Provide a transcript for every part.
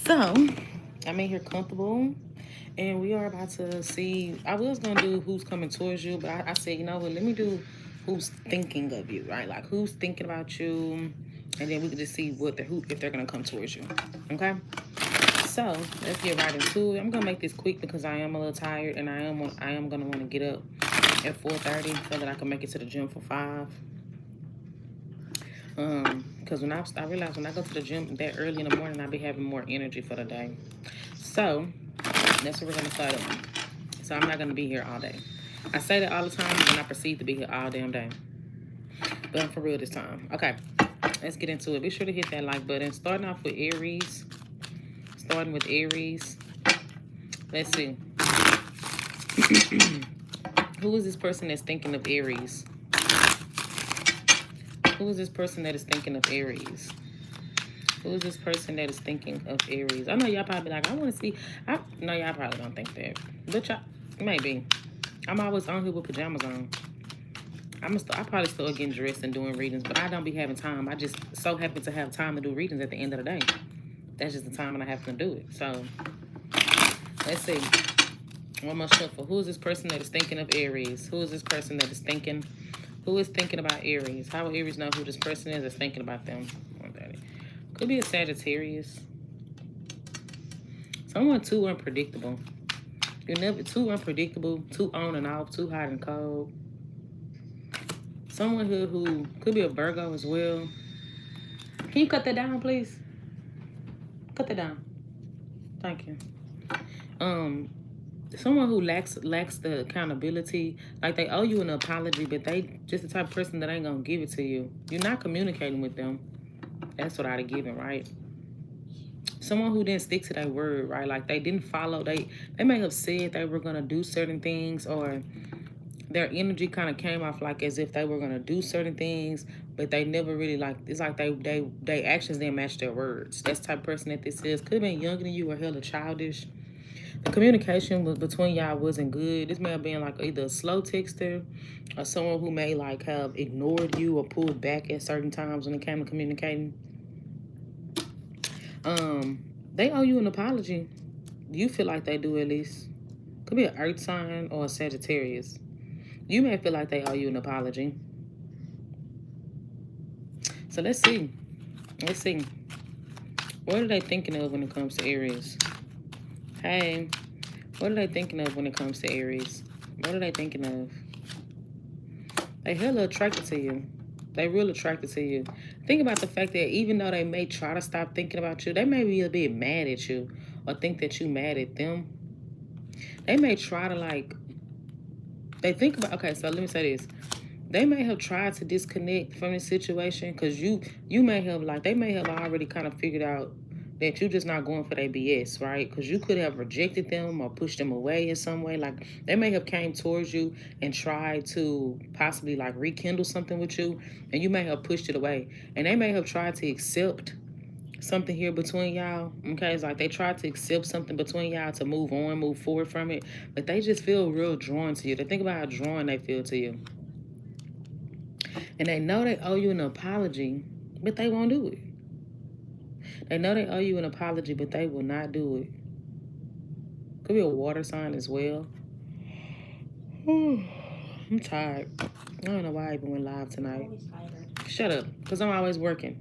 So, I'm in here comfortable, and we are about to see. I was gonna do who's coming towards you, but I said, you know what? Let me do who's thinking of you, right? Like who's thinking about you, and then we can just see what who if they're gonna come towards you. Okay. So let's get right into it. I'm gonna make this quick because I am a little tired, and I am gonna want to get up at 4:30 so that I can make it to the gym for 5. Because I realize when I go to the gym that early in the morning, I be having more energy for the day. So that's what we're gonna start on. So I'm not gonna be here all day. I say that all the time, and I proceed to be here all damn day. But I'm for real this time. Okay, let's get into it. Be sure to hit that like button. Starting off with Aries. Starting with Aries. Let's see. Who is this person that's thinking of Aries? Who is this person that is thinking of Aries? Who is this person that is thinking of Aries? I know y'all probably like, I want to see. No, y'all probably don't think that. But y'all, maybe. I'm always on here with pajamas on. I probably still getting dressed and doing readings, but I don't be having time. I just so happen to have time to do readings at the end of the day. That's just the time when I have to do it. So, let's see. One more shuffle. Who is this person that is thinking of Aries? Who is this person that is thinking? Who is thinking about Aries? How will Aries know who this person is that's thinking about them? Could be a Sagittarius. Someone too unpredictable. You're never too unpredictable, too on and off, too hot and cold. Someone who could be a Virgo as well. Can you cut that down, please? Cut that down. Thank you. Someone who lacks the accountability, like they owe you an apology, but they just the type of person that ain't gonna give it to you. You're not communicating with them. That's what I'd have given, right? Someone who didn't stick to their word, right? Like they didn't follow. They may have said they were gonna do certain things, or their energy kind of came off like as if they were gonna do certain things, but they never really like. It's like they actions didn't match their words. That's the type of person that this is. Could have been younger than you or hella childish. The communication between y'all wasn't good. This may have been like either a slow texter or someone who may like have ignored you or pulled back at certain times when it came to communicating. They owe you an apology. You feel like they do at least. Could be an earth sign or a Sagittarius. You may feel like they owe you an apology. So let's see. Let's see. What are they thinking of when it comes to Aries? Hey, what are they thinking of when it comes to Aries? What are they thinking of? They hella attracted to you. They real attracted to you. Think about the fact that even though they may try to stop thinking about you, they may be a bit mad at you or think that you mad at them. They may try to like, they think about, okay, so let me say this. They may have tried to disconnect from this situation because you may have like, they may have already kind of figured out that you're just not going for their BS, right? Because you could have rejected them or pushed them away in some way. Like they may have came towards you and tried to possibly like rekindle something with you, and you may have pushed it away. And they may have tried to accept something here between y'all. Okay, it's like they tried to accept something between y'all to move on, move forward from it, but they just feel real drawn to you. They think about how drawn they feel to you. And they know they owe you an apology, but they won't do it. They know they owe you an apology, but they will not do it. Could be a water sign as well. I'm tired. I don't know why I even went live tonight. Shut up, because I'm always working.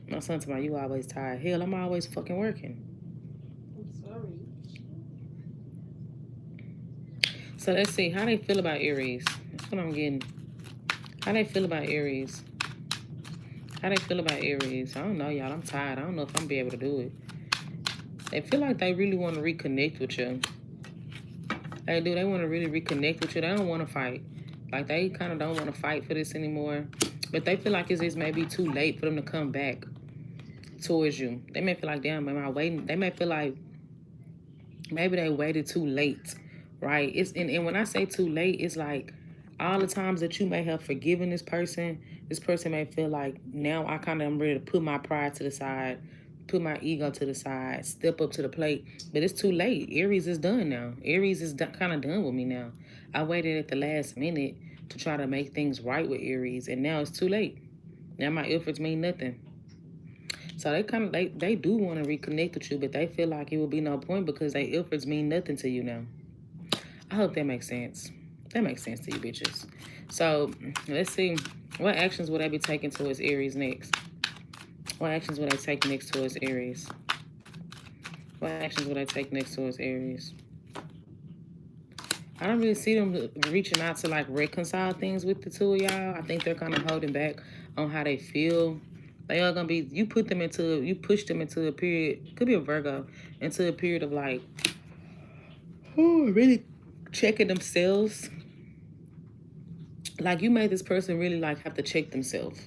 My son told me, you always tired. Hell, I'm always fucking working. I'm sorry. So let's see how they feel about Aries. That's what I'm getting. How they feel about Aries. How they feel about Aries. I don't know, y'all. I'm tired. I don't know if I'm gonna be able to do it. They feel like they really want to reconnect with you. They do. They want to really reconnect with you. They don't want to fight. Like, they kind of don't want to fight for this anymore. But they feel like it's just maybe too late for them to come back towards you. They may feel like, damn, am I waiting? They may feel like maybe they waited too late, right? And when I say too late, it's like all the times that you may have forgiven this person may feel like now I kind of am ready to put my pride to the side, put my ego to the side, step up to the plate. But it's too late. Aries is done now. Aries is kind of done with me now. I waited at the last minute to try to make things right with Aries, and now it's too late. Now my efforts mean nothing. So they do want to reconnect with you, but they feel like it will be no point because their efforts mean nothing to you now. I hope that makes sense. That makes sense to you bitches. So let's see. What actions would I be taking towards Aries next? What actions would I take next towards Aries? What actions would I take next towards Aries? I don't really see them reaching out to like reconcile things with the two of y'all. I think they're kind of holding back on how they feel. They are gonna be, you push them into a period, could be a Virgo, into a period of like, really checking themselves. Like you made this person really like have to check themselves.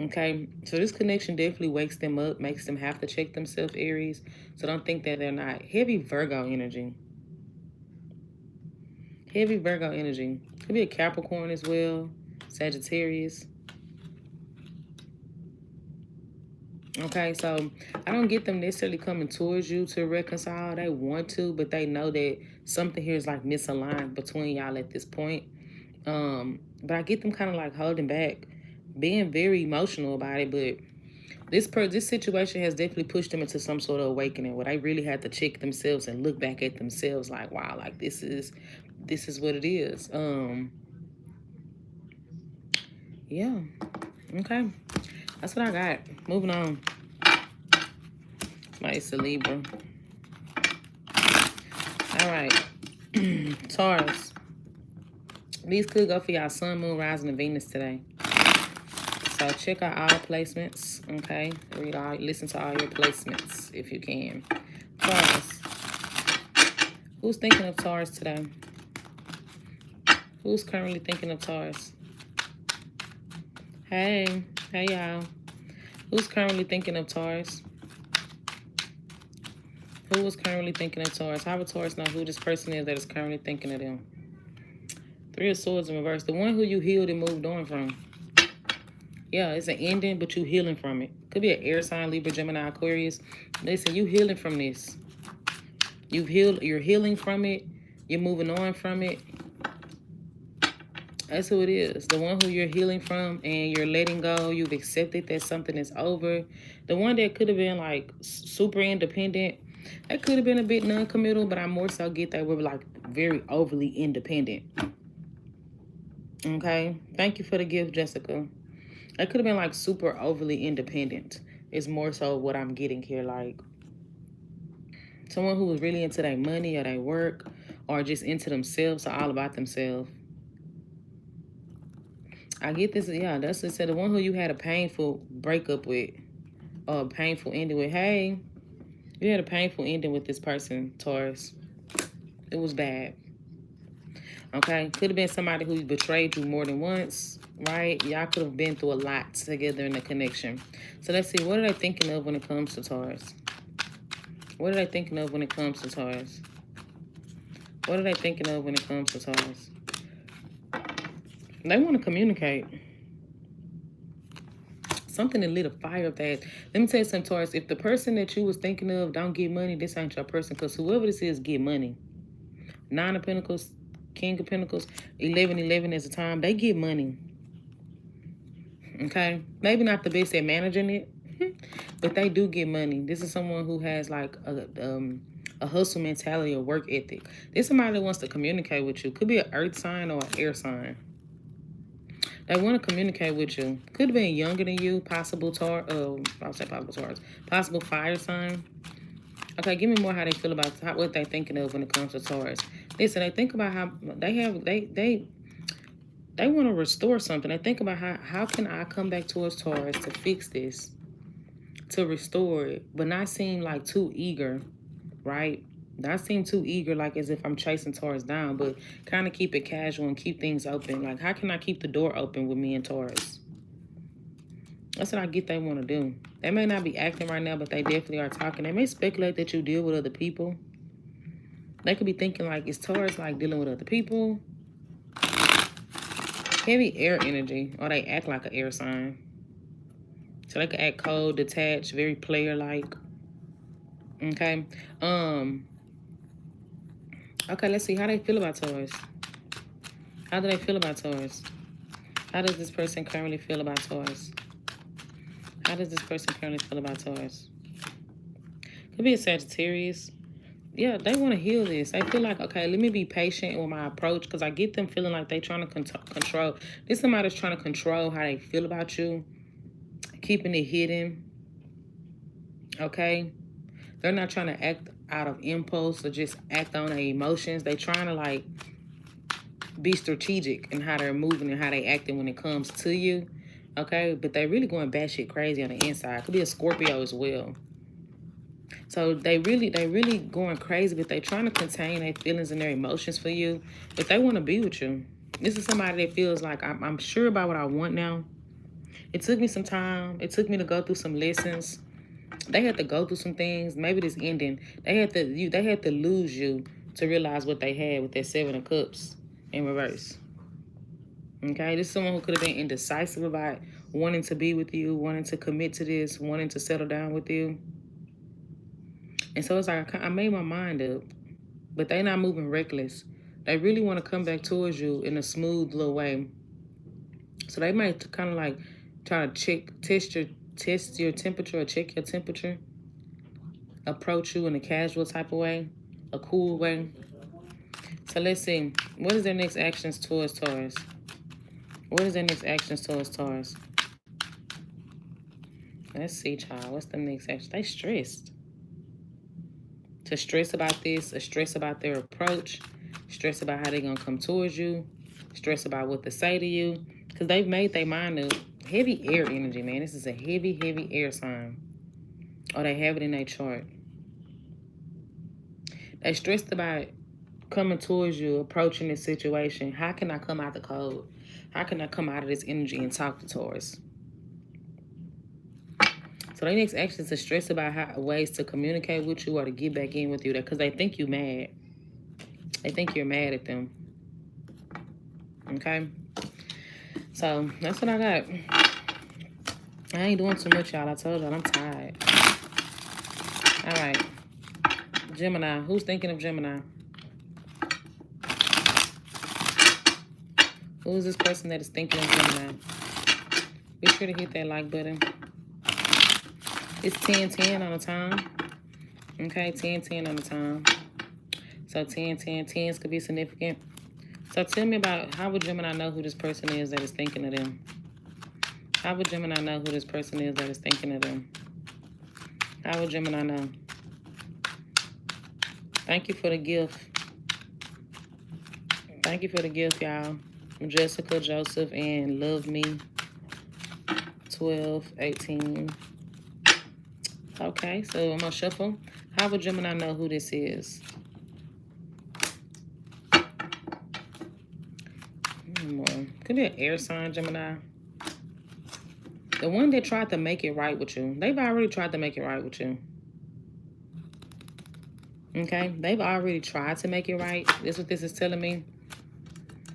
Okay, so this connection definitely wakes them up, makes them have to check themselves, Aries. So don't think that they're not. Heavy Virgo energy. Heavy Virgo energy. Could be a Capricorn as well. Sagittarius. Okay, so I don't get them necessarily coming towards you to reconcile. They want to, but they know that something here is like misaligned between y'all at this point. But I get them kind of like holding back, being very emotional about it. But this situation has definitely pushed them into some sort of awakening where they really had to check themselves and look back at themselves like, wow, like this is what it is. Yeah. Okay. That's what I got. Moving on. It's a Libra. All right. Taurus. These could go for y'all Sun, Moon, Rising, and Venus today. So check out all placements, okay? Listen to all your placements if you can. Taurus. Who's thinking of Taurus today? Who's currently thinking of Taurus? Hey y'all. Who's currently thinking of Taurus? Who is currently thinking of Taurus? How would Taurus know who this person is that is currently thinking of them? Three of Swords in reverse. The one who you healed and moved on from. Yeah, it's an ending, but you healing from it. Could be an air sign, Libra, Gemini, Aquarius. Listen, you healing from this. You're healing from it. You're moving on from it. That's who it is. The one who you're healing from and you're letting go. You've accepted that something is over. The one that could have been like super independent. That could have been a bit non-committal, but I more so get that we're like very overly independent. Okay? Thank you for the gift, Jessica. That could have been like super overly independent. It's more so what I'm getting here. Like someone who was really into their money or their work or just into themselves or all about themselves. I get this. Yeah, that's what it said. The one who you had a painful breakup with or a painful ending with. Hey, you had a painful ending with this person, Taurus. It was bad. Okay? Could have been somebody who betrayed you more than once, right? Y'all could have been through a lot together in a connection. So let's see. What are they thinking of when it comes to Taurus? What are they thinking of when it comes to Taurus? What are they thinking of when it comes to Taurus? They want to communicate. Something that lit a fire up that. Let me tell you something, Taurus. If the person that you was thinking of don't get money, this ain't your person. Because whoever this is get money. 9 of Pentacles, King of Pentacles, 11 as a time. They get money. Okay? Maybe not the best at managing it. But they do get money. This is someone who has like a hustle mentality or work ethic. This is somebody that wants to communicate with you. Could be an earth sign or an air sign. They want to communicate with you. Could have been younger than you. Possible fire sign. Okay, give me more how they feel about what they're thinking of when it comes to Taurus. Listen, they think about how they want to restore something. They think about how can I come back towards Taurus to fix this, to restore it, but not seem like too eager, right? Not seem too eager, like as if I'm chasing Taurus down, but kind of keep it casual and keep things open. Like, how can I keep the door open with me and Taurus? That's what I get they want to do. They may not be acting right now, but they definitely are talking. They may speculate that you deal with other people. They could be thinking, like, is Taurus, like, dealing with other people? Heavy air energy, or they act like an air sign. So they could act cold, detached, very player-like. Okay? Okay, let's see how they feel about Taurus. How do they feel about Taurus? How does this person currently feel about Taurus? How does this person currently feel about Taurus? Could be a Sagittarius. Yeah, they want to heal this. They feel like, okay, let me be patient with my approach, because I get them feeling like they trying to control. This somebody's trying to control how they feel about you, keeping it hidden. Okay? They're not trying to act out of impulse or just act on their emotions. They're trying to, like, be strategic in how they're moving and how they acting when it comes to you. Okay? But they're really going batshit crazy on the inside. Could be a Scorpio as well. So they really going crazy, but they trying to contain their feelings and their emotions for you. But they want to be with you. This is somebody that feels like, I'm sure about what I want now. It took me some time. It took me to go through some lessons. They had to go through some things. Maybe this ending, they had to lose you to realize what they had with that Seven of Cups in reverse. Okay, this is someone who could have been indecisive about wanting to be with you, wanting to commit to this, wanting to settle down with you. And so it's like, I made my mind up, but they not moving reckless. They really want to come back towards you in a smooth little way. So they might kind of like try to test your temperature or check your temperature. Approach you in a casual type of way, a cool way. So let's see. What is their next actions towards Taurus? What is their next actions towards Taurus? Let's see, child. What's the next action? They stressed. To stress about this, or stress about their approach, stress about how they're going to come towards you, stress about what to say to you, because they've made their mind up. Heavy air energy, man. This is a heavy, heavy air sign. Or they have it in their chart. They stressed about coming towards you, approaching this situation. How can I come out the code? How can I come out of this energy and talk to Taurus? So their next action is to stress about ways to communicate with you or to get back in with you, because they think you mad. They think you're mad at them. Okay? So that's what I got. I ain't doing too much, y'all. I told y'all I'm tired. All right. Gemini. Who's thinking of Gemini? Who is this person that is thinking of Gemini? Be sure to hit that like button. It's 10-10 on the time. Okay, 10-10 on the time. So 10-10. 10s could be significant. So tell me about, how would Gemini know who this person is that is thinking of them? How would Gemini know who this person is that is thinking of them? How would Gemini know? Thank you for the gift. Thank you for the gift, y'all. Jessica, Joseph, and Love Me. 12, 18. Okay, so I'm going to shuffle. How would Gemini know who this is? Could be an air sign, Gemini. The one that tried to make it right with you. They've already tried to make it right with you. Okay? They've already tried to make it right. This is what this is telling me.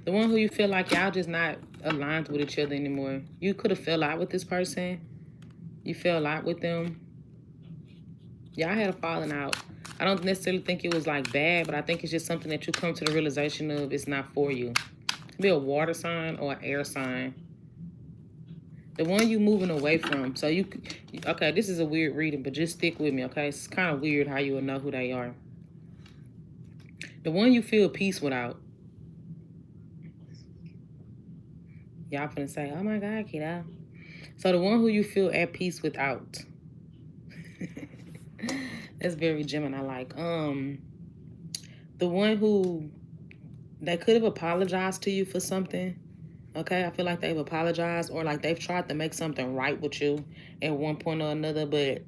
The one who you feel like y'all just not aligned with each other anymore. You could have fell out with this person. You fell out with them. Y'all had a falling out. I don't necessarily think it was like bad, but I think it's just something that you come to the realization of it's not for you. It could be a water sign or an air sign. The one you moving away from. So you, okay, this is a weird reading, but just stick with me, okay? It's kind of weird how you will know who they are. The one you feel peace without. Y'all finna say, oh my God, kiddo. So the one who you feel at peace without. That's very Gemini-like. The one who, they could have apologized to you for something. Okay, I feel like they've apologized, or like they've tried to make something right with you at one point or another, but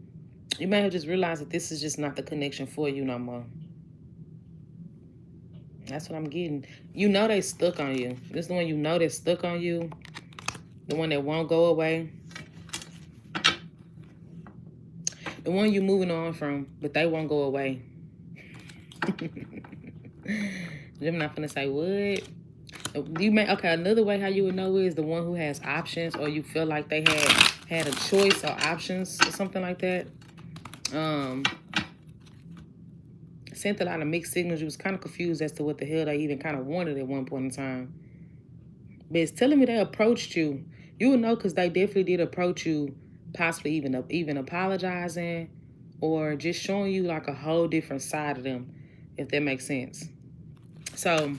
you may have just realized that this is just not the connection for you no more. That's what I'm getting. You know they stuck on you. This is the one you know that's stuck on you. The one that won't go away. The one you moving on from, but they won't go away. I'm not gonna say what. You may, okay, another way how you would know is the one who has options, or you feel like they had a choice or options or something like that. Sent a lot of mixed signals. You was kind of confused as to what the hell they even kind of wanted at one point in time. But it's telling me they approached you. You would know because they definitely did approach you possibly even apologizing, or just showing you like a whole different side of them, if that makes sense. So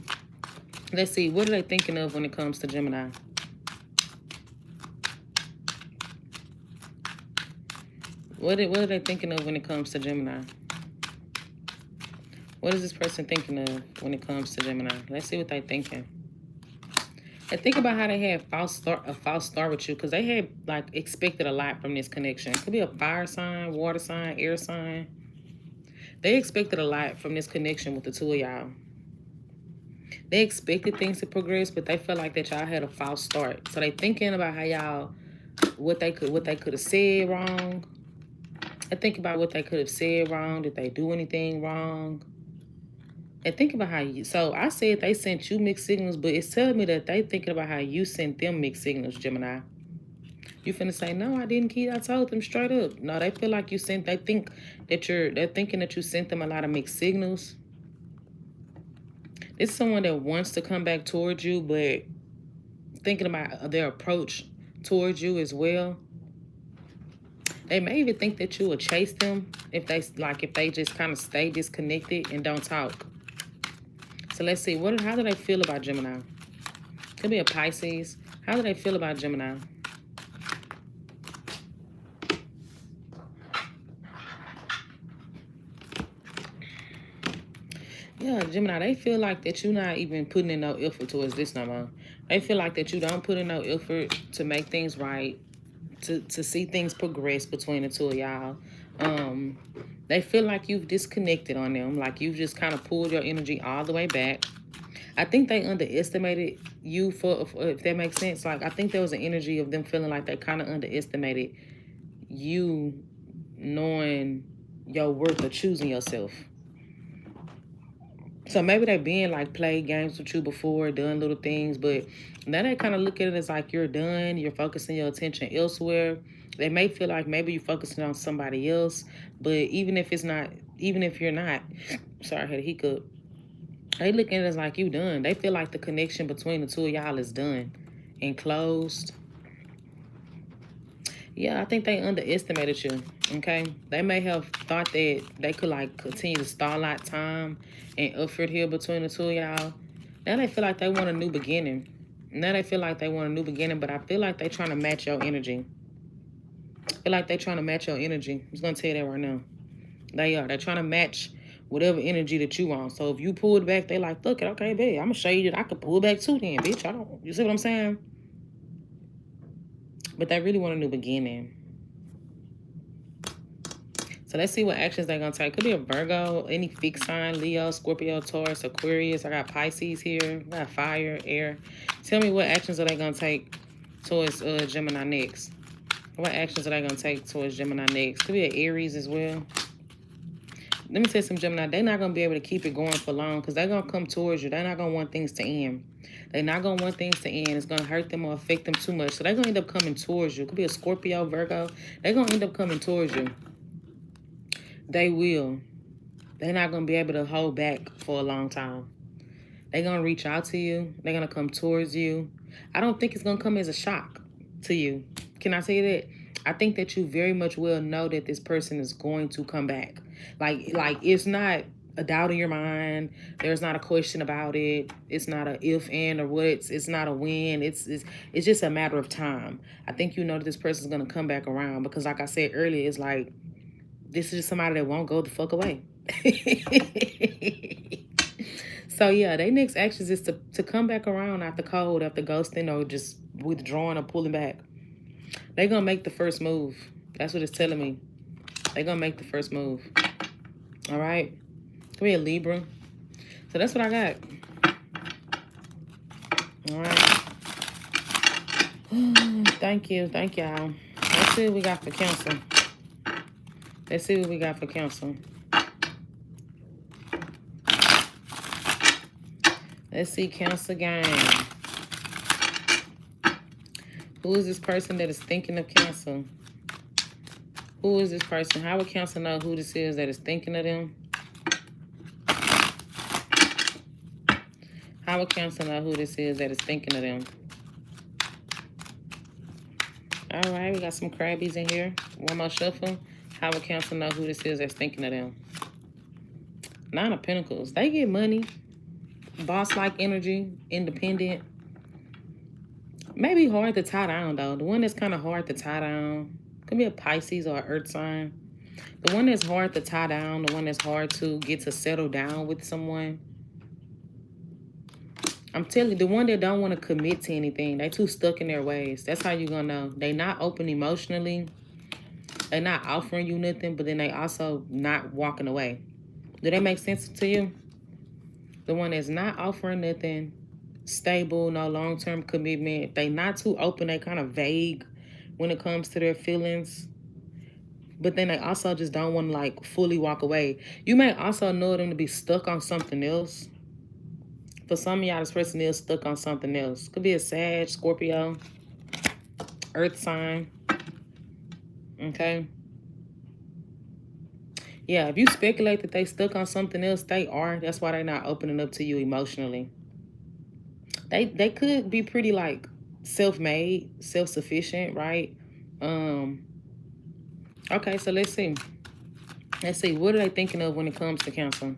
let's see, what are they thinking of when it comes to Gemini? What are they thinking of when it comes to Gemini? What is this person thinking of when it comes to Gemini? Let's see what they're thinking. And think about how they had a false start with you, because they had like expected a lot from this connection. It could be a fire sign, water sign, air sign. They expected a lot from this connection with the two of y'all. They expected things to progress, but they felt like that y'all had a false start. So they thinking about how y'all, what they could have said wrong. I think about what they could have said wrong. Did they do anything wrong? And think about how you, so I said they sent you mixed signals, but it's telling me that they thinking about how you sent them mixed signals, Gemini. You finna say, no, I didn't, Keith. I told them straight up. No, they feel like you sent, they're thinking that you sent them a lot of mixed signals. It's someone that wants to come back towards you, but thinking about their approach towards you as well. They may even think that you will chase them if they just kind of stay disconnected and don't talk. So let's see, how do they feel about Gemini? Could be a Pisces. How do they feel about Gemini? Yeah, Gemini, they feel like that you're not even putting in no effort towards this no more. They feel like that you don't put in no effort to make things right, to see things progress between the two of y'all. They feel like you've disconnected on them, like you've just kind of pulled your energy all the way back. I think they underestimated you, for if that makes sense. Like, I think there was an energy of them feeling like they kind of underestimated you knowing your worth or choosing yourself. So maybe they been like played games with you before, done little things, but now they kind of look at it as like you're done, you're focusing your attention elsewhere. They may feel like maybe you're focusing on somebody else, but even if you're not, sorry, I had a hiccup. They look at it as like you done. They feel like the connection between the two of y'all is done and closed. Yeah, I think they underestimated you, okay? They may have thought that they could, like, continue to stall out time and effort here between the two of y'all. Now they feel like they want a new beginning. But I feel like they're trying to match your energy. I feel like they're trying to match your energy. I'm just going to tell you that right now. They are. They're trying to match whatever energy that you want. So if you pulled back, they like, look, okay, babe, I'm going to show you that I could pull back too then, bitch. You see what I'm saying? But they really want a new beginning. So let's see what actions they're going to take. Could be a Virgo, any fixed sign, Leo, Scorpio, Taurus, Aquarius. I got Pisces here. I got fire, air. Tell me what actions are they going to take towards Gemini next. What actions are they going to take towards Gemini next? Could be an Aries as well. Let me tell you some Gemini. They're not going to be able to keep it going for long because they're going to come towards you. They're not going to want things to end. They're not going to want things to end. It's going to hurt them or affect them too much. So they're going to end up coming towards you. It could be a Scorpio, Virgo. They're going to end up coming towards you. They will. They're not going to be able to hold back for a long time. They're going to reach out to you. They're going to come towards you. I don't think it's going to come as a shock to you. Can I say that? I think that you very much well know that this person is going to come back. Like it's not a doubt in your mind. There's not a question about it. It's not a if, and, or what's. It's not a when. It's just a matter of time. I think you know that this person's going to come back around because, like I said earlier, it's like this is just somebody that won't go the fuck away. So, yeah, their next actions is to come back around after cold, after ghosting, or just withdrawing or pulling back. They're going to make the first move. That's what it's telling me. They're going to make the first move. All right? Could be a Libra. So that's what I got. All right. Thank you. Thank y'all. Let's see what we got for Cancer. Let's see what we got for Cancer. Let's see Cancer game. Who is this person that is thinking of Cancer? Who is this person? How would Cancer know who this is that is thinking of them? How would Cancer know who this is that is thinking of them? All right, we got some crabbies in here. One more shuffle. How will Cancer know who this is that's thinking of them? Nine of Pentacles. They get money. Boss-like energy. Independent. Maybe hard to tie down, though. The one that's kind of hard to tie down could be a Pisces or an Earth sign. The one that's hard to tie down, the one that's hard to get to settle down with someone. I'm telling you, the one that don't want to commit to anything, they too stuck in their ways. That's how you gonna know. They not open emotionally. They not offering you nothing, but then they also not walking away. Do that make sense to you? The one that's not offering nothing, stable, no long-term commitment. They not too open. They kind of vague when it comes to their feelings. But then they also just don't want to like fully walk away. You may also know them to be stuck on something else. For some of y'all, this person is stuck on something else. Could be a Sag, Scorpio, Earth sign. Okay. Yeah, if you speculate that they stuck on something else, they are. That's why they're not opening up to you emotionally. They could be pretty like self-made, self-sufficient, right? Okay, so let's see. Let's see. What are they thinking of when it comes to Cancer?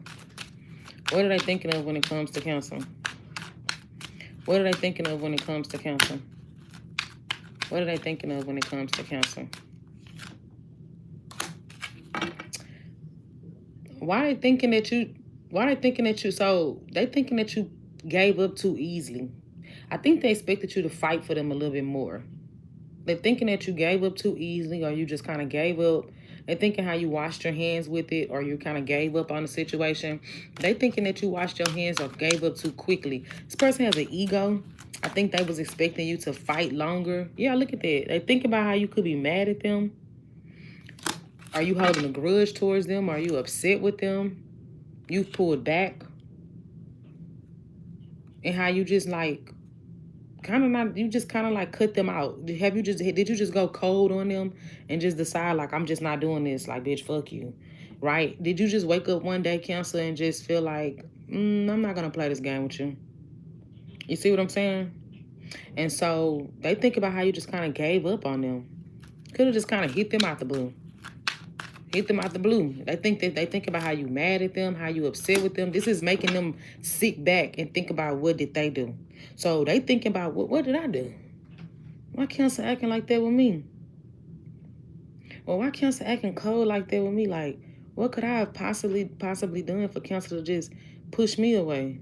What are they thinking of when it comes to Cancer? What are they thinking of when it comes to Cancer? What are they thinking of when it comes to Cancer? Why are they thinking that you, so they thinking that you gave up too easily. I think they expected you to fight for them a little bit more. They're thinking that you gave up too easily, or you just kind of gave up. They're thinking how you washed your hands with it, or you kind of gave up on the situation. They thinking that you washed your hands or gave up too quickly. This person has an ego. I think they was expecting you to fight longer. Yeah, look at that. They think about how you could be mad at them. Are you holding a grudge towards them? Are you upset with them? You pulled back. And how you just like you just kind of like cut them out. Did you just go cold on them and just decide like, I'm just not doing this, like, bitch, fuck you, right? Did you just wake up one day, Cancer, and just feel like, I'm not gonna play this game with you? You see what I'm saying? And so they think about how you just kind of gave up on them. Could have just kind of hit them out the blue. Hit them out the blue. They think about how you mad at them, how you upset with them. This is making them sit back and think about what did they do. So they thinking about what did I do? Why Cancer acting like that with me? Well, why Cancer acting cold like that with me? Like, what could I have possibly done for Cancer to just push me away?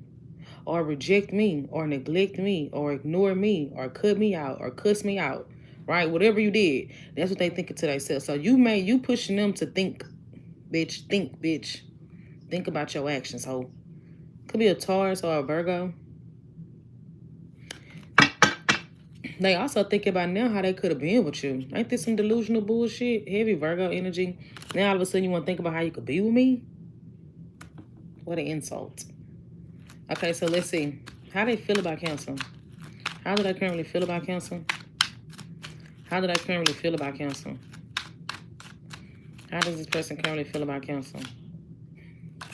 Or reject me, or neglect me, or ignore me, or cut me out, or cuss me out, right? Whatever you did, that's what they thinking to themselves. So you pushing them to think, bitch, think about your actions. So could be a Taurus or a Virgo. They also think about now how they could have been with you. Ain't this some delusional bullshit? Heavy Virgo energy. Now all of a sudden you want to think about how you could be with me? What an insult. Okay, so let's see. How they feel about Cancer? How do they currently feel about Cancer? How do they currently feel about Cancer? How does this person currently feel about Cancer?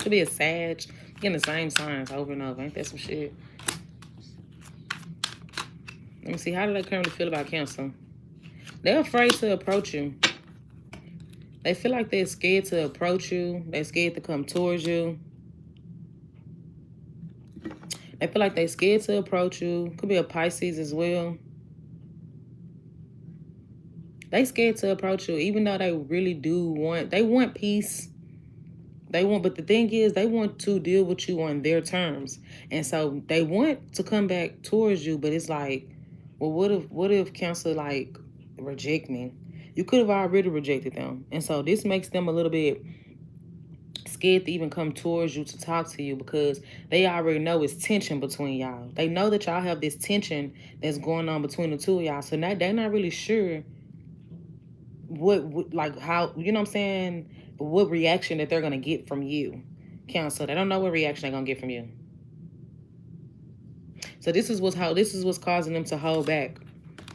Could be a Sag. Getting the same signs over and over. Ain't that some shit? Let me see. How do they currently feel about Cancer? They're afraid to approach you. They feel like they're scared to approach you. They're scared to come towards you. They feel like they're scared to approach you. Could be a Pisces as well. They scared to approach you, even though they really do want peace. But the thing is, they want to deal with you on their terms. And so they want to come back towards you, but it's like, well, what if Cancer like reject me? You could have already rejected them. And so this makes them a little bit scared to even come towards you to talk to you, because they already know it's tension between y'all. They know that y'all have this tension that's going on between the two of y'all. So now they're not really sure how, you know what I'm saying, what reaction that they're going to get from you, Cancer. They don't know what reaction they're going to get from you. So this is what's causing them to hold back.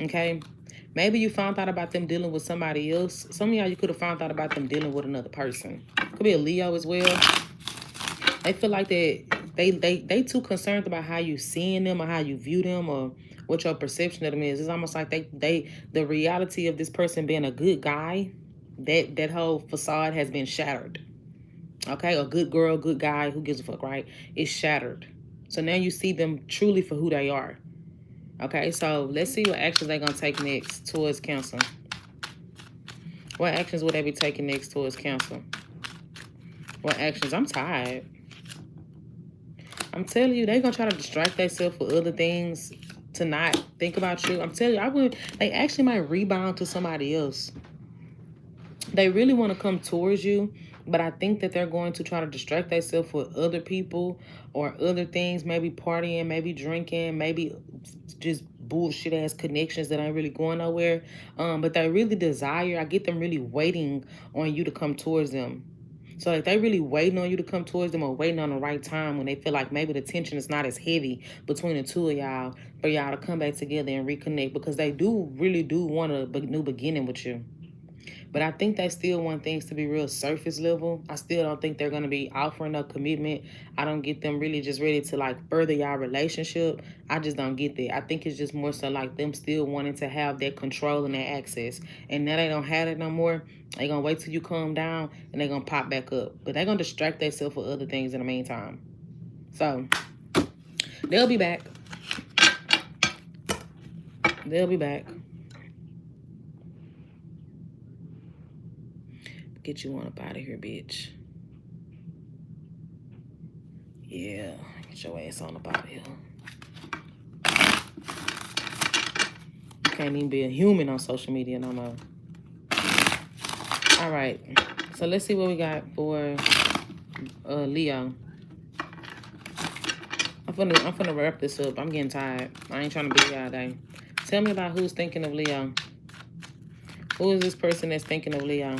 Okay? Maybe you found out about them dealing with somebody else. Some of y'all, you could have found out about them dealing with another person. Could be a Leo as well. They feel like that they too concerned about how you seeing them or how you view them or what your perception of them is. It's almost like the reality of this person being a good guy, that whole facade has been shattered. Okay, a good girl, good guy, who gives a fuck, right? It's shattered. So now you see them truly for who they are. Okay, so let's see what actions they're gonna take next towards Cancer. What actions would they be taking next towards Cancer? What actions? I'm tired. I'm telling you, they're gonna try to distract themselves with other things to not think about you. I'm telling you, they actually might rebound to somebody else. They really want to come towards you, but I think that they're going to try to distract themselves with other people or other things, maybe partying, maybe drinking, maybe just bullshit ass connections that ain't really going nowhere. But they really desire, I get them really waiting on you to come towards them. So like they really waiting on you to come towards them or waiting on the right time when they feel like maybe the tension is not as heavy between the two of y'all for y'all to come back together and reconnect, because they really do want a new beginning with you. But I think they still want things to be real surface level. I still don't think they're going to be offering a commitment. I don't get them really just ready to like further y'all relationship. I just don't get that. I think it's just more so like them still wanting to have that control and that access. And now they don't have it no more. They're going to wait till you calm down and they're going to pop back up. But they're going to distract themselves with other things in the meantime. So they'll be back. They'll be back. Get you on up out of here, bitch. Yeah, get your ass on up out of here. You can't even be a human on social media no more. All right, so let's see what we got for Leo. I'm finna wrap this up. I'm getting tired. I ain't trying to be here all day. Tell me about who's thinking of Leo. Who is this person that's thinking of Leo?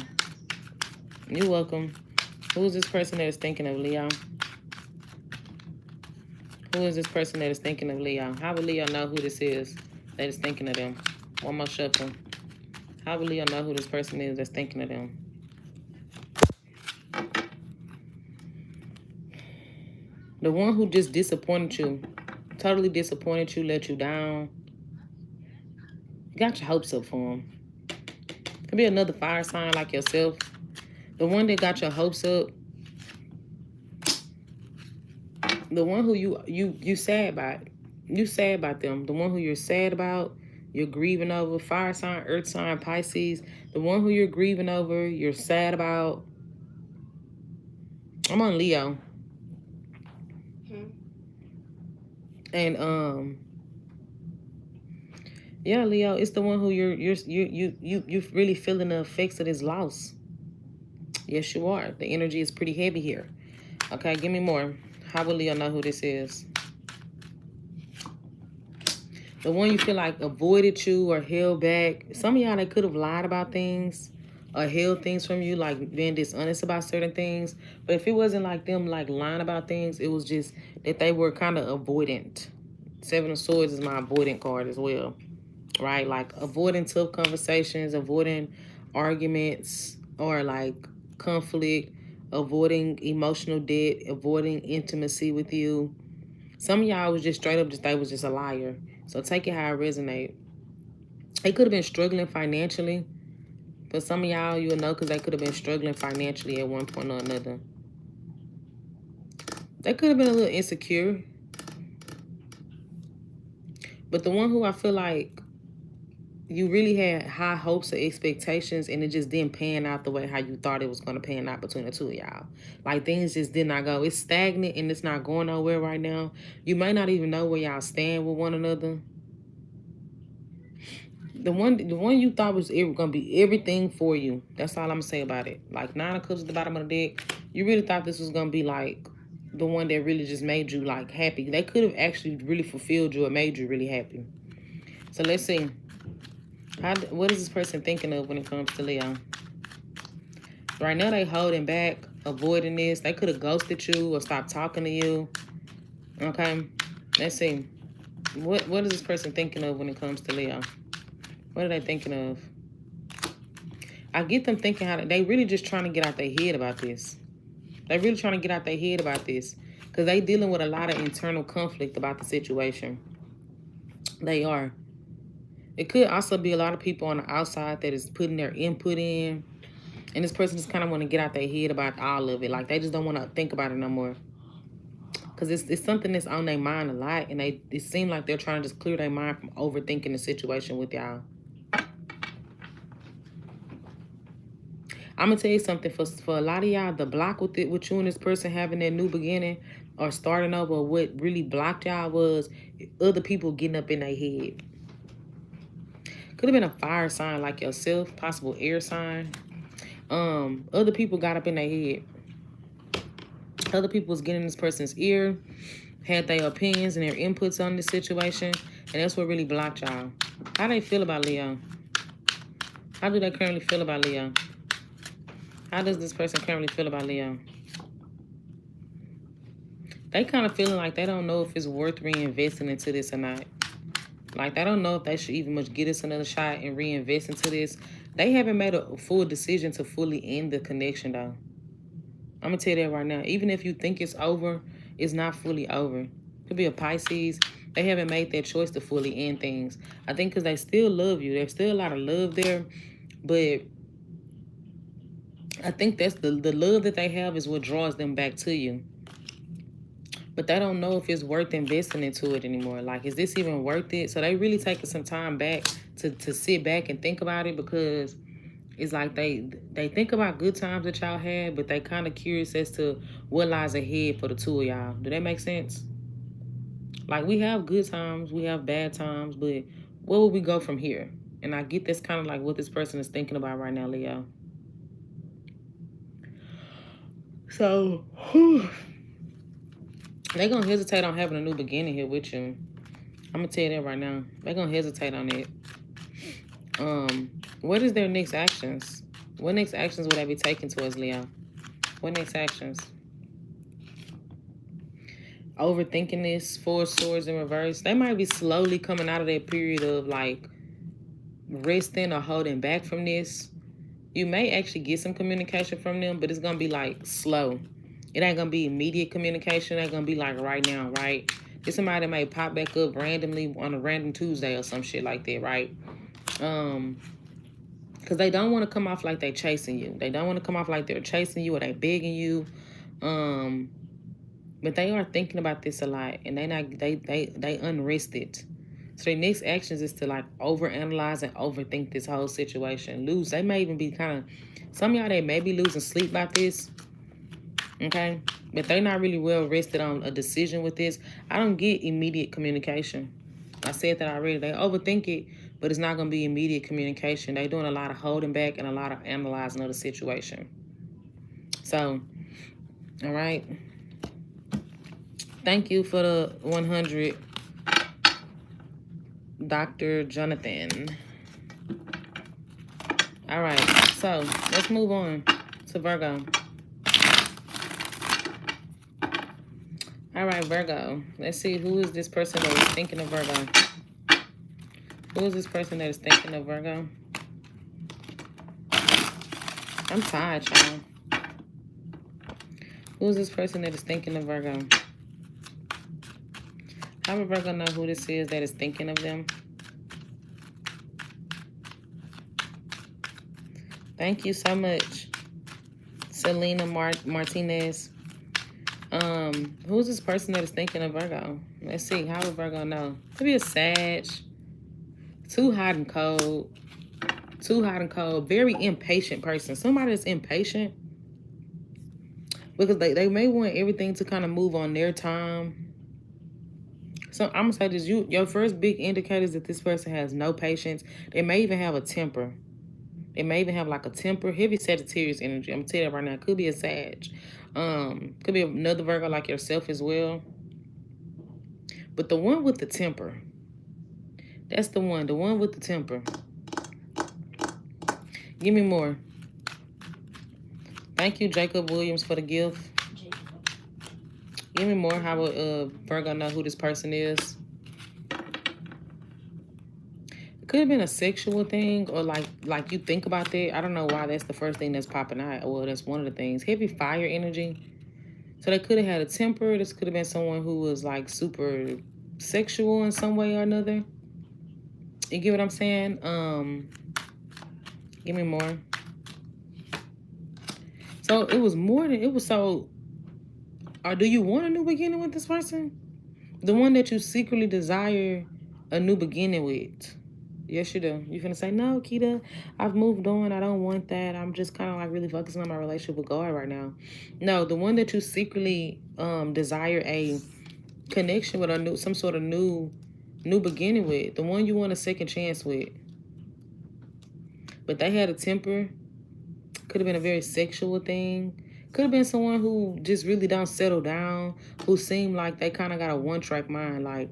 You're welcome. Who is this person that is thinking of Leo? Who is this person that is thinking of Leo? How will Leo know who this is that is thinking of them? One more shuffle. How will Leo know who this person is that's thinking of them? The one who just disappointed you, totally disappointed you, let you down. You got your hopes up for him. Could be another fire sign like yourself. The one that got your hopes up. The one who you sad about. You sad about them. The one who you're sad about, you're grieving over. Fire sign, earth sign, Pisces. The one who you're grieving over, you're sad about. I'm on Leo. And yeah, Leo, it's the one who you're really feeling the effects of this loss. Yes, you are. The energy is pretty heavy here. Okay, give me more. How will Leo know who this is? The one you feel like avoided you or held back. Some of y'all, they could have lied about things or held things from you, like being dishonest about certain things. But if it wasn't like them like lying about things, it was just that they were kind of avoidant. Seven of Swords is my avoidant card as well, right? Like avoiding tough conversations, avoiding arguments or like conflict, avoiding emotional debt, avoiding intimacy with you. Some of y'all was just straight up just they was just a liar. So take it how it resonate. They could have been struggling financially. For some of y'all, you'll know because they could have been struggling financially at one point or another. They could have been a little insecure. But the one who I feel like you really had high hopes or expectations and it just didn't pan out the way how you thought it was going to pan out between the two of y'all. Like things just did not go. It's stagnant and it's not going nowhere right now. You may not even know where y'all stand with one another. The one you thought was going to be everything for you. That's all I'm going to say about it. Like 9 of Cups at the bottom of the deck. You really thought this was going to be like the one that really just made you like happy. They could have actually really fulfilled you or made you really happy. So let's see. What is this person thinking of when it comes to Leo? Right now, they holding back, avoiding this. They could have ghosted you or stopped talking to you. Okay, let's see. What is this person thinking of when it comes to Leo? What are they thinking of? I get them thinking how they really just trying to get out their head about this. They really trying to get out their head about this because they dealing with a lot of internal conflict about the situation. They are. It could also be a lot of people on the outside that is putting their input in. And this person just kind of want to get out their head about all of it. Like, they just don't want to think about it no more. Because it's something that's on their mind a lot. And it seems like they're trying to just clear their mind from overthinking the situation with y'all. I'm going to tell you something. For a lot of y'all, the block with you and this person having that new beginning or starting over, what really blocked y'all was other people getting up in their head. Could have been a fire sign like yourself, possible air sign. Other people got up in their head. Other people was getting in this person's ear, had their opinions and their inputs on this situation, and that's what really blocked y'all. How they feel about Leo? How do they currently feel about Leo? How does this person currently feel about Leo? They kind of feeling like they don't know if it's worth reinvesting into this or not. Like, they don't know if they should even much get us another shot and reinvest into this. They haven't made a full decision to fully end the connection, though. I'm going to tell you that right now. Even if you think it's over, it's not fully over. Could be a Pisces. They haven't made that choice to fully end things. I think because they still love you. There's still a lot of love there. But I think that's the love that they have is what draws them back to you. But they don't know if it's worth investing into it anymore. Like, is this even worth it? So they really taking some time back to sit back and think about it, because it's like they think about good times that y'all had, but they kind of curious as to what lies ahead for the two of y'all. Do that make sense? Like, we have good times, we have bad times, but where will we go from here? And I get that's kind of like what this person is thinking about right now, Leo. So, they're going to hesitate on having a new beginning here with you. I'm going to tell you that right now. They're going to hesitate on it. What is their next actions? What next actions would they be taking towards Leo? What next actions? Overthinking this, 4 swords in reverse. They might be slowly coming out of that period of, like, resting or holding back from this. You may actually get some communication from them, but it's going to be, like, slow. It ain't going to be immediate communication. It ain't going to be like right now, right? It's somebody that may pop back up randomly on a random Tuesday or some shit like that, right? Because they don't want to come off like they chasing you. They don't want to come off like they're chasing you or they begging you. But they are thinking about this a lot, and they unrested. So their next actions is to, like, overanalyze and overthink this whole situation. They may even be kind of, some of y'all, they may be losing sleep about this. Okay, but they're not really well rested on a decision with this. I don't get immediate communication. I said that already. They overthink it, but it's not going to be immediate communication. They're doing a lot of holding back and a lot of analyzing of the situation. So, all right. Thank you for the 100, Dr. Jonathan. All right, so let's move on to Virgo. All right, Virgo. Let's see, who is this person that is thinking of Virgo? Who is this person that is thinking of Virgo? I'm tired, y'all. Who is this person that is thinking of Virgo? How would Virgo know who this is that is thinking of them? Thank you so much, Selena Martinez. Who's this person that is thinking of Virgo? Let's see. How would Virgo know? Could be a Sag. Too hot and cold. Too hot and cold. Very impatient person. Somebody that's impatient. Because they may want everything to kind of move on their time. So I'm going to say this. Your first big indicator is that this person has no patience. They may even have a temper. They may even have like a temper. Heavy Sagittarius energy. I'm going to tell you that right now. It could be a Sag. Could be another Virgo like yourself as well. But the one with the temper, that's the one with the temper. Give me more. Thank you, Jacob Williams, for the gift. Give me more. How would Virgo know who this person is? It could have been a sexual thing, or like you think about that. I don't know why that's the first thing that's popping out. Well, that's one of the things. Heavy fire energy. So they could have had a temper. This could have been someone who was like super sexual in some way or another. You get what I'm saying? Give me more. So it was more than, it was so, or do you want a new beginning with this person? The one that you secretly desire a new beginning with. Yes, you do. You finna say, no, Keita, I've moved on. I don't want that. I'm just kind of like really focusing on my relationship with God right now. No, the one that you secretly desire a connection with, a some sort of new beginning with, the one you want a second chance with. But they had a temper. Could have been a very sexual thing. Could have been someone who just really don't settle down, who seemed like they kind of got a one-track mind. Like,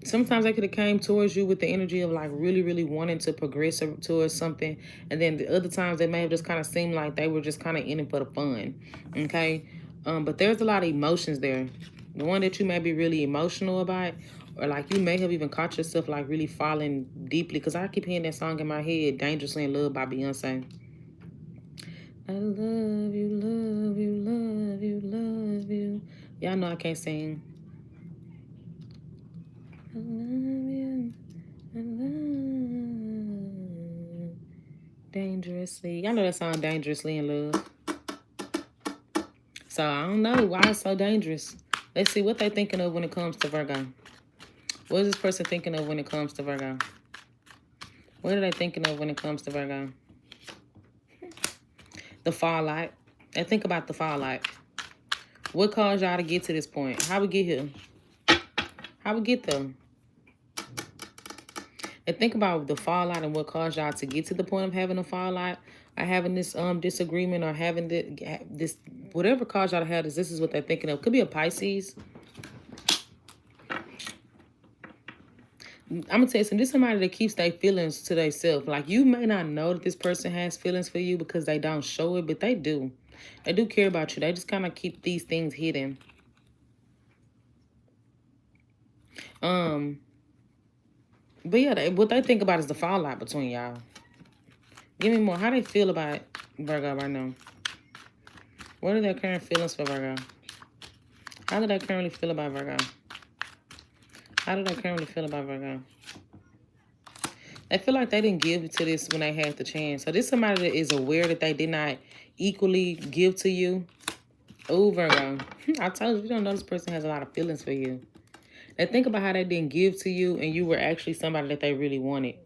sometimes they could have came towards you with the energy of like really, really wanting to progress towards something. And then the other times they may have just kind of seemed like they were just kind of in it for the fun. Okay? But there's a lot of emotions there. The one that you may be really emotional about, or like you may have even caught yourself like really falling deeply. Because I keep hearing that song in my head, Dangerously in Love by Beyonce. I love you, love you, love you, love you. Y'all know I can't sing. I love you, I love Dangerously. Y'all know that song, Dangerously in Love. So I don't know why it's so dangerous. Let's see what they're thinking of when it comes to Virgo. What is this person thinking of when it comes to Virgo? What are they thinking of when it comes to Virgo? The fallout. And think about the fallout. What caused y'all to get to this point? How we get here? How we get there? And think about the fallout and what caused y'all to get to the point of having a fallout, or having this disagreement, or having this whatever caused y'all to have this. This is what they're thinking of. Could be a Pisces. I'm gonna tell you something. This is somebody that keeps their feelings to themselves. Like, you may not know that this person has feelings for you because they don't show it, but they do. They do care about you. They just kind of keep these things hidden. But yeah, what they think about is the fallout between y'all. Give me more. How they feel about Virgo right now? What are their current feelings for Virgo? How do they currently feel about Virgo? How do they currently feel about Virgo? They feel like they didn't give to this when they had the chance. So this is somebody that is aware that they did not equally give to you. Oh, Virgo. I told you don't know this person has a lot of feelings for you. They think about how they didn't give to you and you were actually somebody that they really wanted.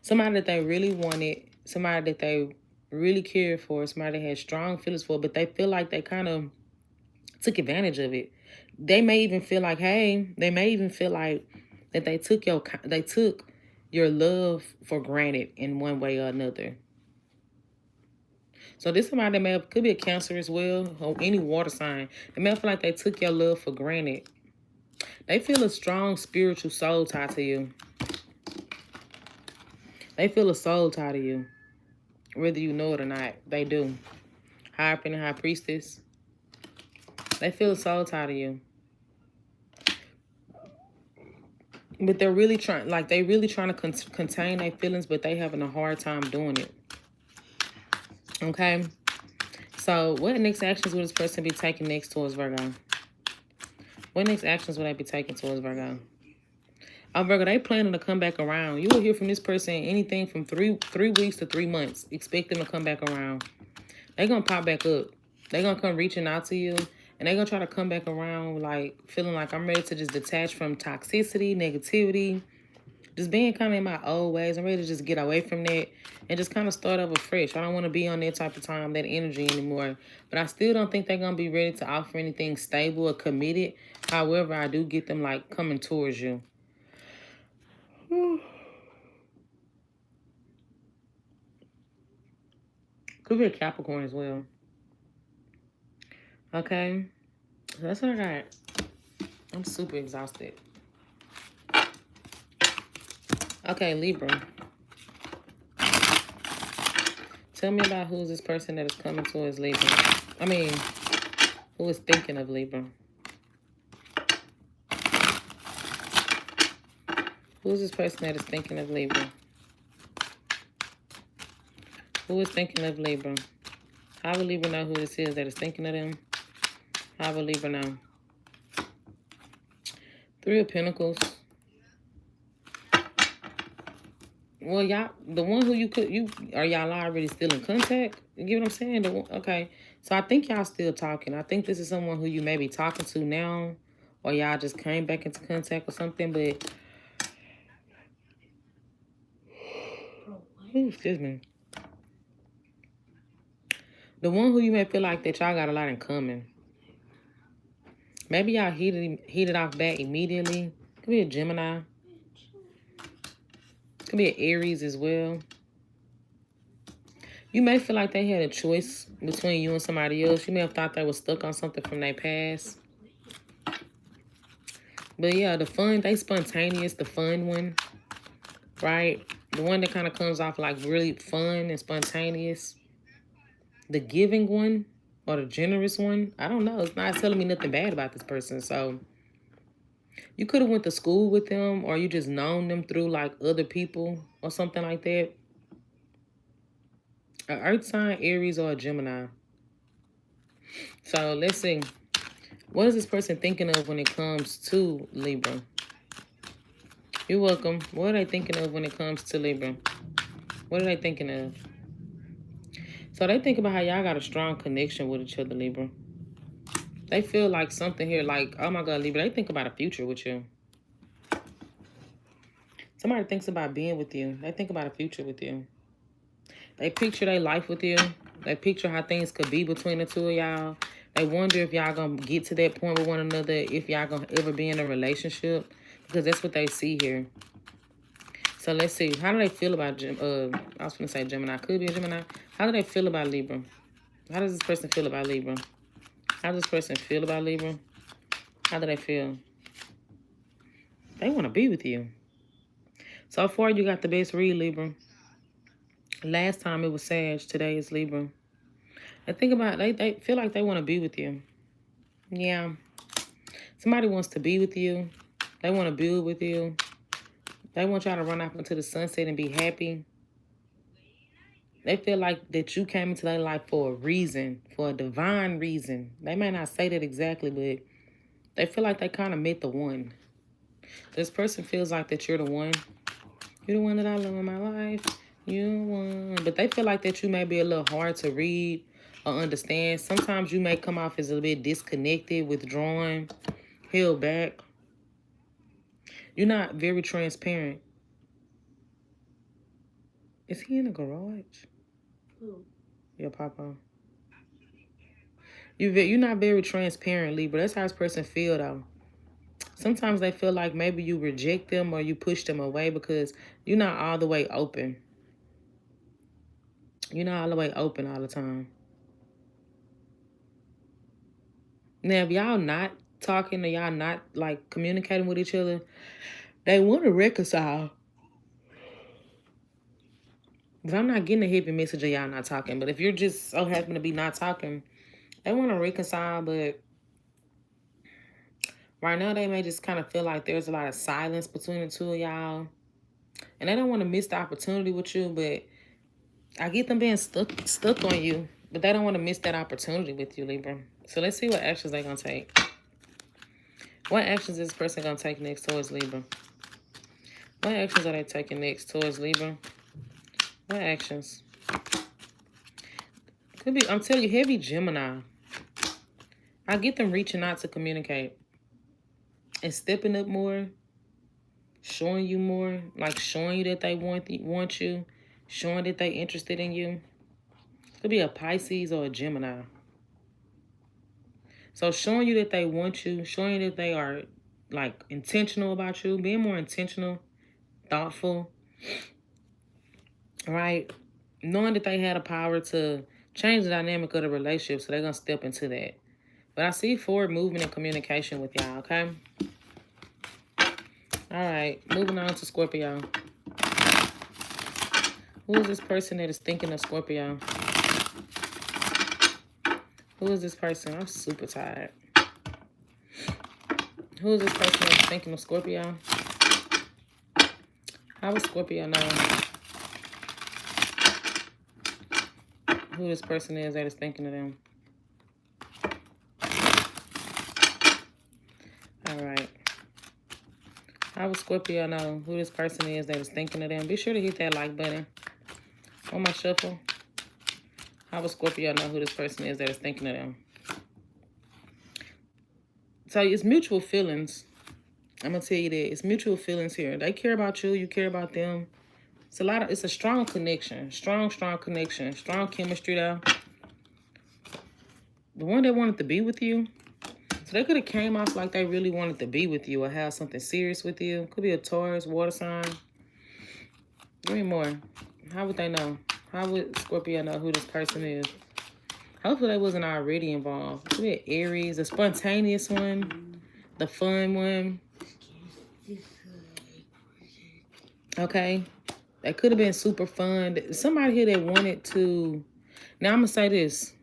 Somebody that they really wanted. Somebody that they really cared for. Somebody that had strong feelings for. But they feel like they kind of took advantage of it. They may even feel like, hey, they may even feel like that they took your love for granted in one way or another. So this somebody that could be a Cancer as well, or any water sign. They may feel like they took your love for granted. They feel a strong spiritual soul tie to you. They feel a soul tie to you, whether you know it or not. They do. Hierophant and High Priestess. They feel a soul tie to you. But they're really trying, to contain their feelings, but they having a hard time doing it. Okay? So, what next actions will this person be taking next towards Virgo? What next actions will they be taking towards Virgo? Oh, Virgo, they planning to come back around. You will hear from this person anything from 3 weeks to 3 months. Expect them to come back around. They're going to pop back up. They're going to come reaching out to you. And they're going to try to come back around like feeling like I'm ready to just detach from toxicity, negativity, just being kind of in my old ways. I'm ready to just get away from that and just kind of start over fresh. I don't want to be on that type of time, that energy anymore. But I still don't think they're going to be ready to offer anything stable or committed. However, I do get them like coming towards you. Could be a Capricorn as well. Okay. So that's what I got. I'm super exhausted. Okay, Libra. Tell me about who's this person that is coming towards Libra. I mean, who is thinking of Libra. Who's this person that is thinking of Libra? Who is thinking of Libra? How will Libra know who this is that is thinking of them? How will Libra know? 3 of Pentacles. Well, y'all, the one who are y'all already still in contact? You get what I'm saying? Okay. So I think y'all still talking. I think this is someone who you may be talking to now, or y'all just came back into contact or something, but, ooh, excuse me. The one who you may feel like that y'all got a lot in common. Maybe y'all heated off back immediately. Could be a Gemini. Could be an Aries as well. You may feel like they had a choice between you and somebody else. You may have thought they were stuck on something from their past. But yeah, they spontaneous, the fun one, right? The one that kind of comes off like really fun and spontaneous. The giving one or the generous one, I don't know. It's not telling me nothing bad about this person. So you could have went to school with them, or you just known them through like other people or something like that. An earth sign, Aries, or a Gemini. So let's see. What is this person thinking of when it comes to Libra? You're welcome. What are they thinking of when it comes to Libra? What are they thinking of? So they think about how y'all got a strong connection with each other, Libra. They feel like something here, like, oh my God, Libra, they think about a future with you. Somebody thinks about being with you. They think about a future with you. They picture their life with you. They picture how things could be between the two of y'all. They wonder if y'all gonna get to that point with one another, if y'all gonna ever be in a relationship, because that's what they see here. So let's see. How do they feel about I was gonna say Gemini. Could be a Gemini. How do they feel about Libra? How does this person feel about Libra? How does this person feel about Libra? How do they feel? They want to be with you. So far, you got the best read, Libra. Last time it was Sag. Today is Libra. They think about they feel like they want to be with you. Yeah. Somebody wants to be with you. They want to build with you. They want y'all to run off into the sunset and be happy. They feel like that you came into their life for a reason, for a divine reason. They may not say that exactly, but they feel like they kind of met the one. This person feels like that you're the one. You're the one that I love in my life. You're the one. But they feel like that you may be a little hard to read or understand. Sometimes you may come off as a little bit disconnected, withdrawn, held back. You're not very transparent. Is he in the garage? Who? Your papa. You're not very transparent, Libra. That's how this person feel, though. Sometimes they feel like maybe you reject them or you push them away because you're not all the way open. You're not all the way open all the time. Now, if y'all not talking or y'all not, like, communicating with each other, they want to reconcile. But I'm not getting a heavy message of y'all not talking. But if you're just so happen to be not talking, they want to reconcile, but right now they may just kind of feel like there's a lot of silence between the two of y'all. And they don't want to miss the opportunity with you, but I get them being stuck on you. But they don't want to miss that opportunity with you, Libra. So let's see what actions they're going to take. What actions is this person going to take next towards Libra? What actions are they taking next towards Libra? What actions? Could be, I'm telling you, heavy Gemini. I get them reaching out to communicate. And stepping up more. Showing you more. Like showing you that they want you. Showing that they interested in you. Could be a Pisces or a Gemini. So showing you that they want you. Showing you that they are like intentional about you. Being more intentional. Thoughtful. Right? Knowing that they had a power to change the dynamic of the relationship. So they're going to step into that. But I see forward movement and communication with y'all, okay? All right. Moving on to Scorpio. Who is this person that is thinking of Scorpio? Who is this person? I'm super tired. Who is this person that is thinking of Scorpio? How would Scorpio know who this person is that is thinking of them? All right. How would Scorpio know who this person is that is thinking of them? Be sure to hit that like button on my shuffle. How would Scorpio know who this person is that is thinking of them? So it's mutual feelings. I'm gonna tell you that it's mutual feelings here. They care about you, you care about them. It's a strong connection, strong connection, strong chemistry though. The one that wanted to be with you, so they could have came off like they really wanted to be with you or have something serious with you. Could be a Taurus, water sign. Give me more. How would they know? How would Scorpio know who this person is? Hopefully they wasn't already involved. Could be an Aries, a spontaneous one, the fun one. Okay. That could have been super fun. Somebody here that wanted to... Now, I'm going to say this.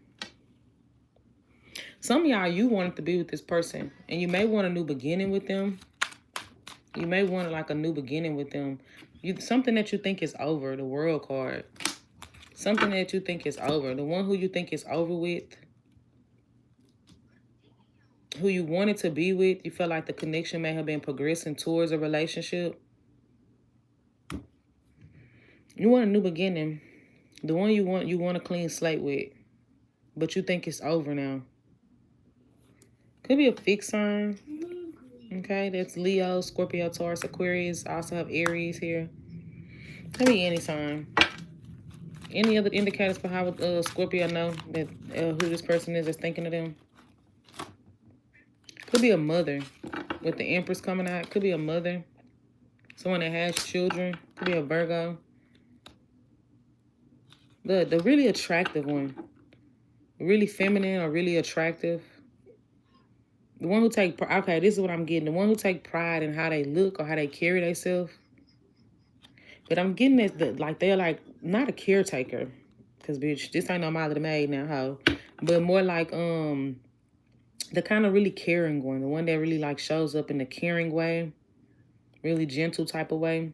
Some of y'all, you wanted to be with this person. And you may want a new beginning with them. You may want like a new beginning with them. Something that you think is over. The World card. Something that you think is over. The one who you think is over with. Who you wanted to be with. You feel like the connection may have been progressing towards a relationship. You want a new beginning. The one you want a clean slate with. But you think it's over now. Could be a fixed sign. Okay, that's Leo, Scorpio, Taurus, Aquarius. I also have Aries here. Could be any sign. Any other indicators for how Scorpio know that who this person is that's thinking of them? Could be a mother with the Empress coming out. Could be a mother. Someone that has children. Could be a Virgo. The really attractive one. Really feminine or really attractive. The one who take... Okay, this is what I'm getting. The one who take pride in how they look or how they carry themselves. But I'm getting this, like, they're like, not a caretaker. Because, bitch, this ain't no mother the maid now, ho. But more like, the kind of really caring one. The one that really, like, shows up in the caring way. Really gentle type of way.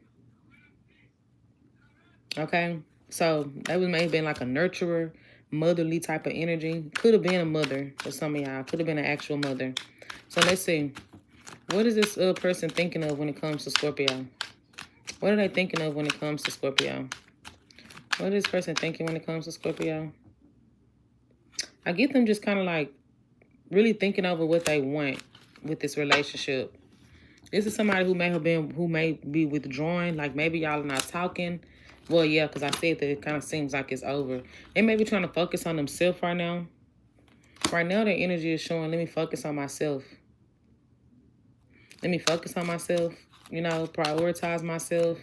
Okay? So, that may have been like a nurturer, motherly type of energy. Could have been a mother for some of y'all. Could have been an actual mother. So, let's see. What is this person thinking of when it comes to Scorpio? What are they thinking of when it comes to Scorpio? What is this person thinking when it comes to Scorpio? I get them just kind of like really thinking over what they want with this relationship. This is somebody who may be withdrawing. Like maybe y'all are not talking. Well, yeah, because I said that it kind of seems like it's over. They may be trying to focus on themselves right now. Right now, their energy is showing, let me focus on myself. Let me focus on myself. You know, prioritize myself.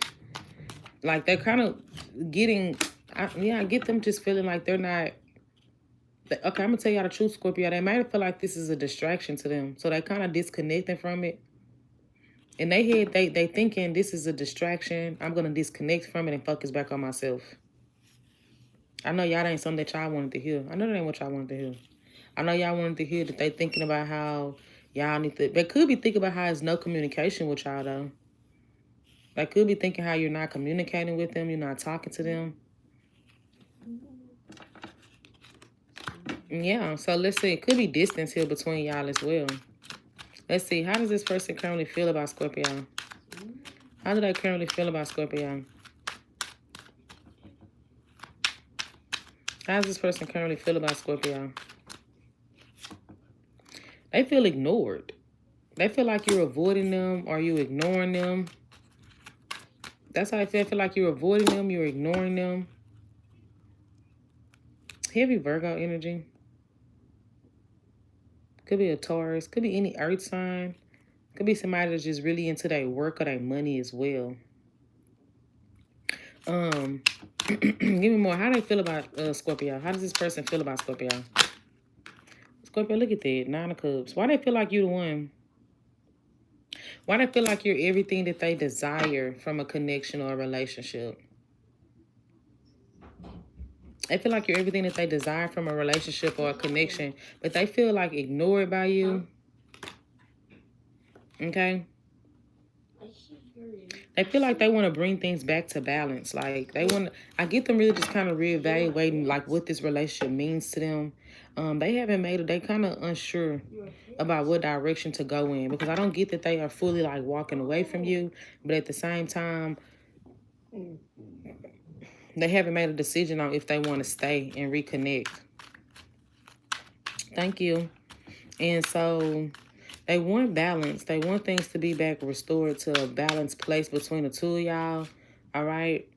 Like, they're kind of getting... I get them just feeling like they're not... Okay, I'm going to tell y'all the truth, Scorpio. They might feel like this is a distraction to them. So they kind of disconnecting from it. In their head, they thinking this is a distraction. I'm going to disconnect from it and focus back on myself. I know y'all ain't something that y'all wanted to hear. I know that ain't what y'all wanted to hear. I know y'all wanted to hear that they thinking about how y'all need to... They could be thinking about how there's no communication with y'all, though. They could be thinking how you're not communicating with them. You're not talking to them. Yeah, so let's see. It could be distance here between y'all as well. Let's see. How does this person currently feel about Scorpio? How do they currently feel about Scorpio? How does this person currently feel about Scorpio? They feel ignored. They feel like you're avoiding them or you ignoring them. That's how I feel. I feel like you're avoiding them. You're ignoring them. Heavy Virgo energy. Could be a Taurus. Could be any earth sign. Could be somebody that's just really into their work or their money as well. Give me more. How do they feel about Scorpio? How does this person feel about Scorpio? Scorpio, look at that. 9 of Cups. Why they feel like you're the one? Why they feel like you're everything that they desire from a connection or a relationship? They feel like you're everything that they desire from a relationship or a connection, but they feel like ignored by you. Okay? They feel like they want to bring things back to balance. Like, they want to... I get them really just kind of reevaluating, like, what this relationship means to them. They haven't made it. They kind of unsure about what direction to go in, because I don't get that they are fully like walking away from you, but at the same time, they haven't made a decision on if they want to stay and reconnect. Thank you. And so they want balance. They want things to be back restored to a balanced place between the two of y'all. All right.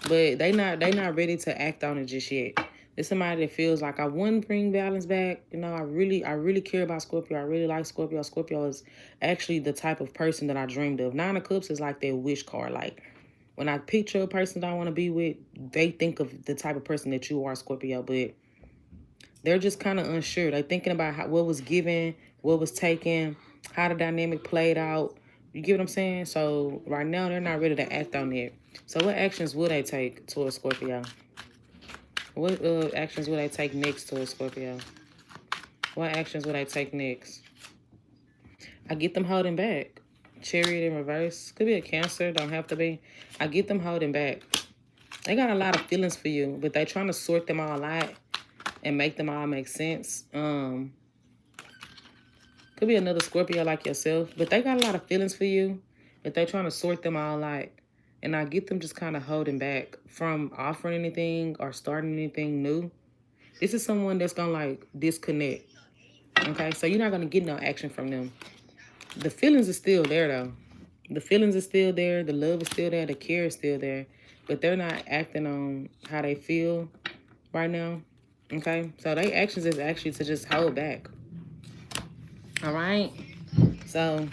But they not ready to act on it just yet. There's somebody that feels like I want to bring balance back. You know, I really care about Scorpio. I really like Scorpio. Scorpio is actually the type of person that I dreamed of. Nine of Cups is like their wish card. Like when I picture a person that I want to be with, they think of the type of person that you are, Scorpio. But they're just kind of unsure. They're thinking about what was given, what was taken, how the dynamic played out. You get what I'm saying? So right now, they're not ready to act on it. So what actions would they take towards Scorpio? What actions would they take next towards Scorpio? What actions would they take next? I get them holding back. Chariot in reverse. Could be a Cancer. Don't have to be. I get them holding back. They got a lot of feelings for you, but they trying to sort them all out and make them all make sense. Could be another Scorpio like yourself, but they got a lot of feelings for you, but they trying to sort them all out. And I get them just kind of holding back from offering anything or starting anything new. This is someone that's going to like disconnect. Okay, so you're not going to get no action from them. The feelings are still there though. The feelings are still there. The love is still there. The care is still there. But they're not acting on how they feel right now. Okay, so their actions is actually to just hold back. All right, so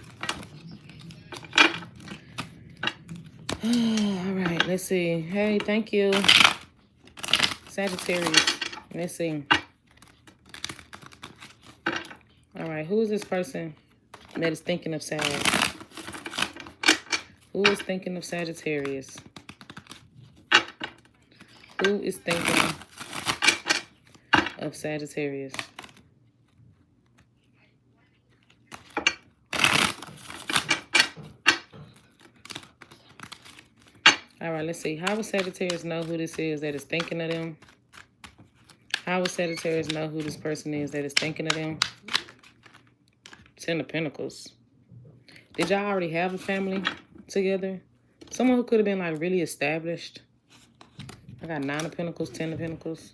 all right, let's see. Hey, thank you, Sagittarius. Let's see. All right, who is this person that is thinking of Sag? Who is thinking of Sagittarius? Who is thinking of Sagittarius? All right, let's see. How will Sagittarius know who this is that is thinking of them? How will Sagittarius know who this person is that is thinking of them? Ten of Pentacles. Did y'all already have a family together? Someone who could have been like really established. I got 9 of Pentacles, 10 of Pentacles.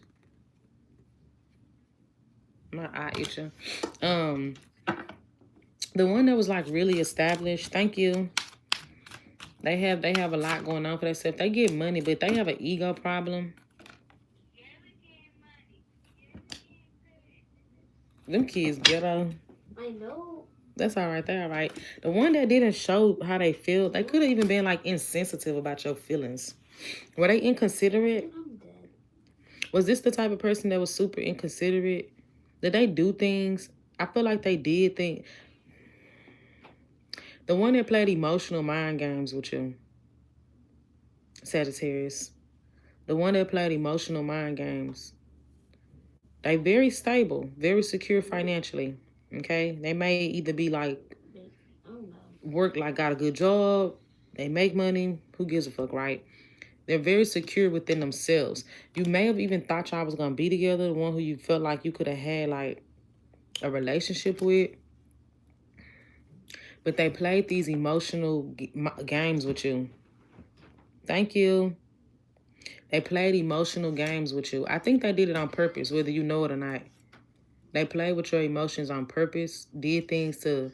My eye itching. The one that was like really established. Thank you. They have a lot going on for themselves. They get money, but they have an ego problem. Them kids ghetto. I know. That's all right. They're all right. The one that didn't show how they feel, they could have even been like insensitive about your feelings. Were they inconsiderate? I'm dead. Was this the type of person that was super inconsiderate? Did they do things? I feel like they did things. The one that played emotional mind games with you, Sagittarius. The one that played emotional mind games. They very stable, very secure financially. Okay? They may either be like, work like got a good job. They make money. Who gives a fuck, right? They're very secure within themselves. You may have even thought y'all was going to be together. The one who you felt like you could have had like a relationship with. But they played these emotional games with you. Thank you. They played emotional games with you. I think they did it on purpose, whether you know it or not. They played with your emotions on purpose, did things to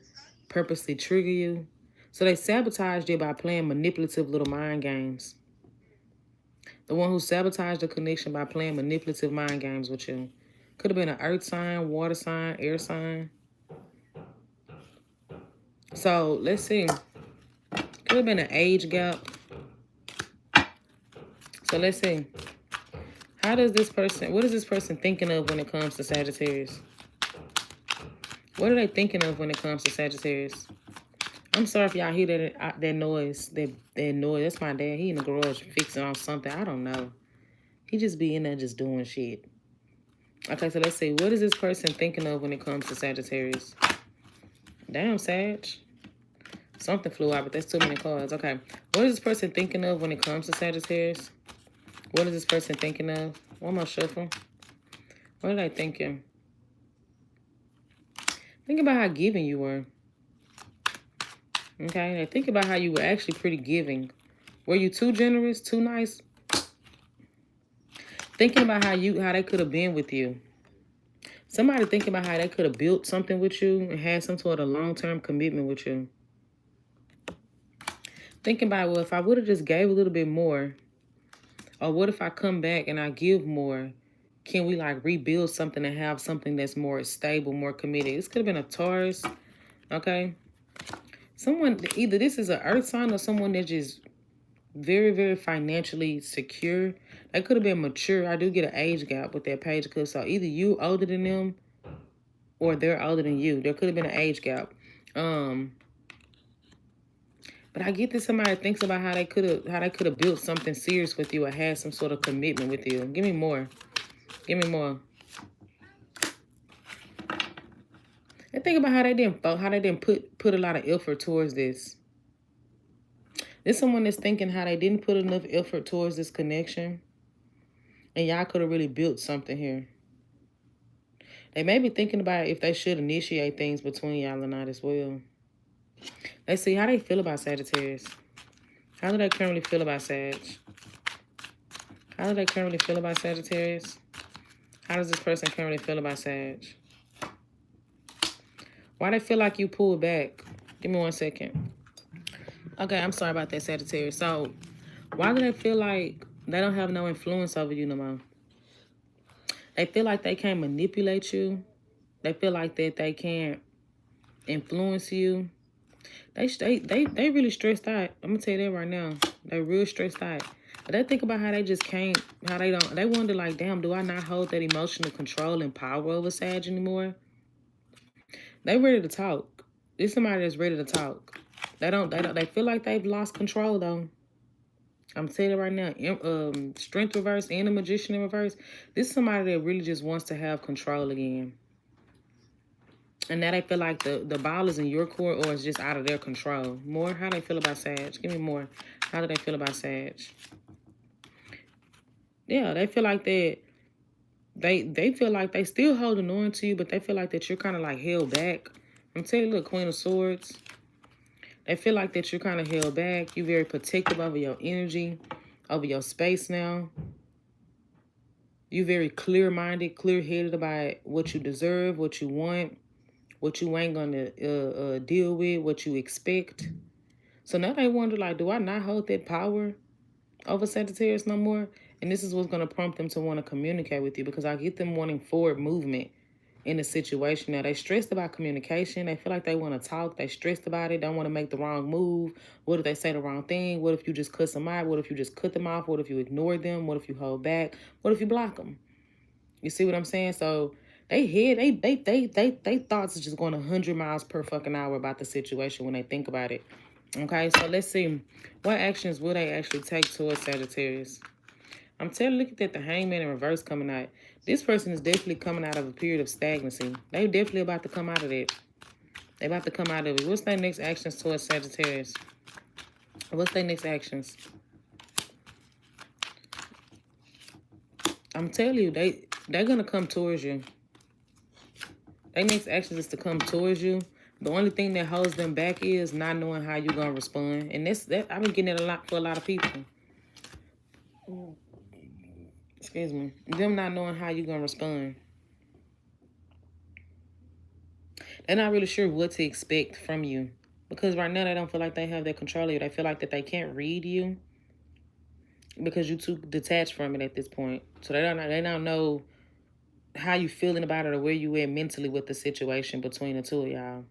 purposely trigger you. So they sabotaged you by playing manipulative little mind games. The one who sabotaged the connection by playing manipulative mind games with you. Could have been an earth sign, water sign, air sign. So, let's see. Could have been an age gap. So, let's see. How does this person, what is this person thinking of when it comes to Sagittarius? What are they thinking of when it comes to Sagittarius? I'm sorry if y'all hear that noise. That noise. That's my dad. He in the garage fixing on something. I don't know. He just be in there just doing shit. Okay, so let's see. What is this person thinking of when it comes to Sagittarius? Damn, Sag. Something flew out, but that's too many cards. Okay. What is this person thinking of when it comes to Sagittarius? What is this person thinking of? One more shuffle. What are they thinking? Think about how giving you were. Okay, now think about how you were actually pretty giving. Were you too generous, too nice? Thinking about how they could have been with you. Somebody thinking about how they could have built something with you and had some sort of long-term commitment with you. Thinking about, well, if I would have just gave a little bit more, or what if I come back and I give more? Can we like rebuild something and have something that's more stable, more committed? This could have been a Taurus, okay? Someone, either this is an earth sign or someone that's just very, very financially secure. They could have been mature. I do get an age gap with that page because so either you older than them or they're older than you. There could have been an age gap. But I get that somebody thinks about how they could have built something serious with you or had some sort of commitment with you. Give me more. Give me more. And think about how they didn't put a lot of effort towards this. There's someone that's thinking how they didn't put enough effort towards this connection. And y'all could have really built something here. They may be thinking about if they should initiate things between y'all or not as well. Let's see how they feel about Sagittarius. How do they currently feel about Sag? How do they currently feel about Sagittarius? How does this person currently feel about Sag? Why they feel like you pulled back? Give me 1 second. Okay, I'm sorry about that, Sagittarius. So, why do they feel like they don't have no influence over you no more? They feel like they can't manipulate you. They feel like that they can't influence you. They really stressed out. I'm gonna tell you that right now. They real stressed out. But they think about how they just can't, they wonder like, damn, do I not hold that emotional control and power over Sag anymore? They ready to talk. This somebody that's ready to talk. They feel like they've lost control though. I'm telling you right now, Strength reverse and the Magician in reverse. This is somebody that really just wants to have control again. And now they feel like the ball is in your court or it's just out of their control. More, how they feel about Sag? Give me more. How do they feel about Sag? Yeah, they feel like that. They feel like they still holding on to you, but they feel like that you're kind of like held back. I'm telling you, look, Queen of Swords. They feel like that you're kind of held back. You're very protective over your energy, over your space now. You're very clear-minded, clear-headed about what you deserve, what you want, what you ain't going to deal with, what you expect. So now they wonder, like, do I not hold that power over Sagittarius no more? And this is what's going to prompt them to want to communicate with you, because I get them wanting forward movement in the situation. Now, they stressed about communication. They feel like they want to talk. They stressed about it. Don't want to make the wrong move. What if they say the wrong thing? What if you just cuss them out? What if you just cut them off? What if you ignore them? What if you hold back? What if you block them? You see what I'm saying? So they thoughts are just going 100 miles per fucking hour about the situation when they think about it. Okay, so let's see. What actions will they actually take towards Sagittarius? I'm telling you, look at that, the Hangman in reverse coming out. This person is definitely coming out of a period of stagnancy. They definitely about to come out of that. They about to come out of it. What's their next actions towards Sagittarius? What's their next actions? I'm telling you, they're going to come towards you. Their next action is to come towards you. The only thing that holds them back is not knowing how you're going to respond. And that I've been getting it a lot for a lot of people. Excuse me. Them not knowing how you're going to respond. They're not really sure what to expect from you. Because right now they don't feel like they have that control of you. They feel like that they can't read you. Because you're too detached from it at this point. So they don't know how you feeling about it or where you at mentally with the situation between the two of y'all.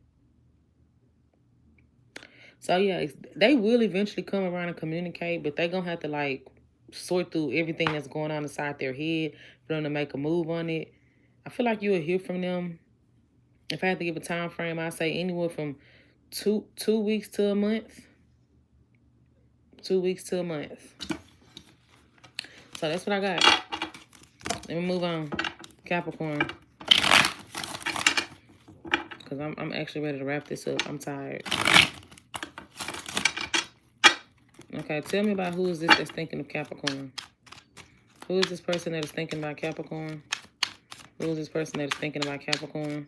So yeah, they will eventually come around and communicate, but they're going to have to like sort through everything that's going on inside their head for them to make a move on it. I feel like you'll hear from them. If I had to give a time frame, I'd say anywhere from two weeks to a month. 2 weeks to a month. So that's what I got. Let me move on. Capricorn. Because I'm actually ready to wrap this up. I'm tired. Okay, tell me about who is this that's thinking of Capricorn. Who is this person that is thinking about Capricorn? Who is this person that is thinking about Capricorn?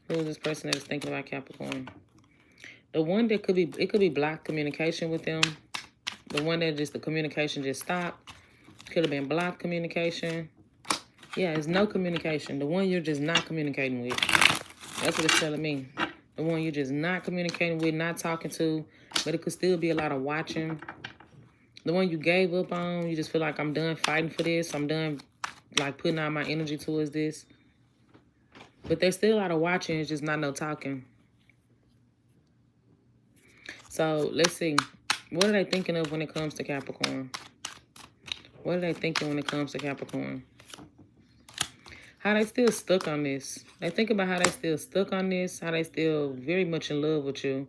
Who is this person that is thinking about Capricorn? The one that could be, it could be blocked communication with them. The one that just, the communication just stopped. Could have been blocked communication. Yeah, it's no communication. The one you're just not communicating with. That's what it's telling me. The one you're just not communicating with, not talking to, but it could still be a lot of watching. The one you gave up on, you just feel like, I'm done fighting for this. I'm done, like, putting out my energy towards this. But there's still a lot of watching. It's just not no talking. So, let's see. What are they thinking of when it comes to Capricorn? What are they thinking when it comes to Capricorn? How they still stuck on this. They think about how they still stuck on this. How they still very much in love with you.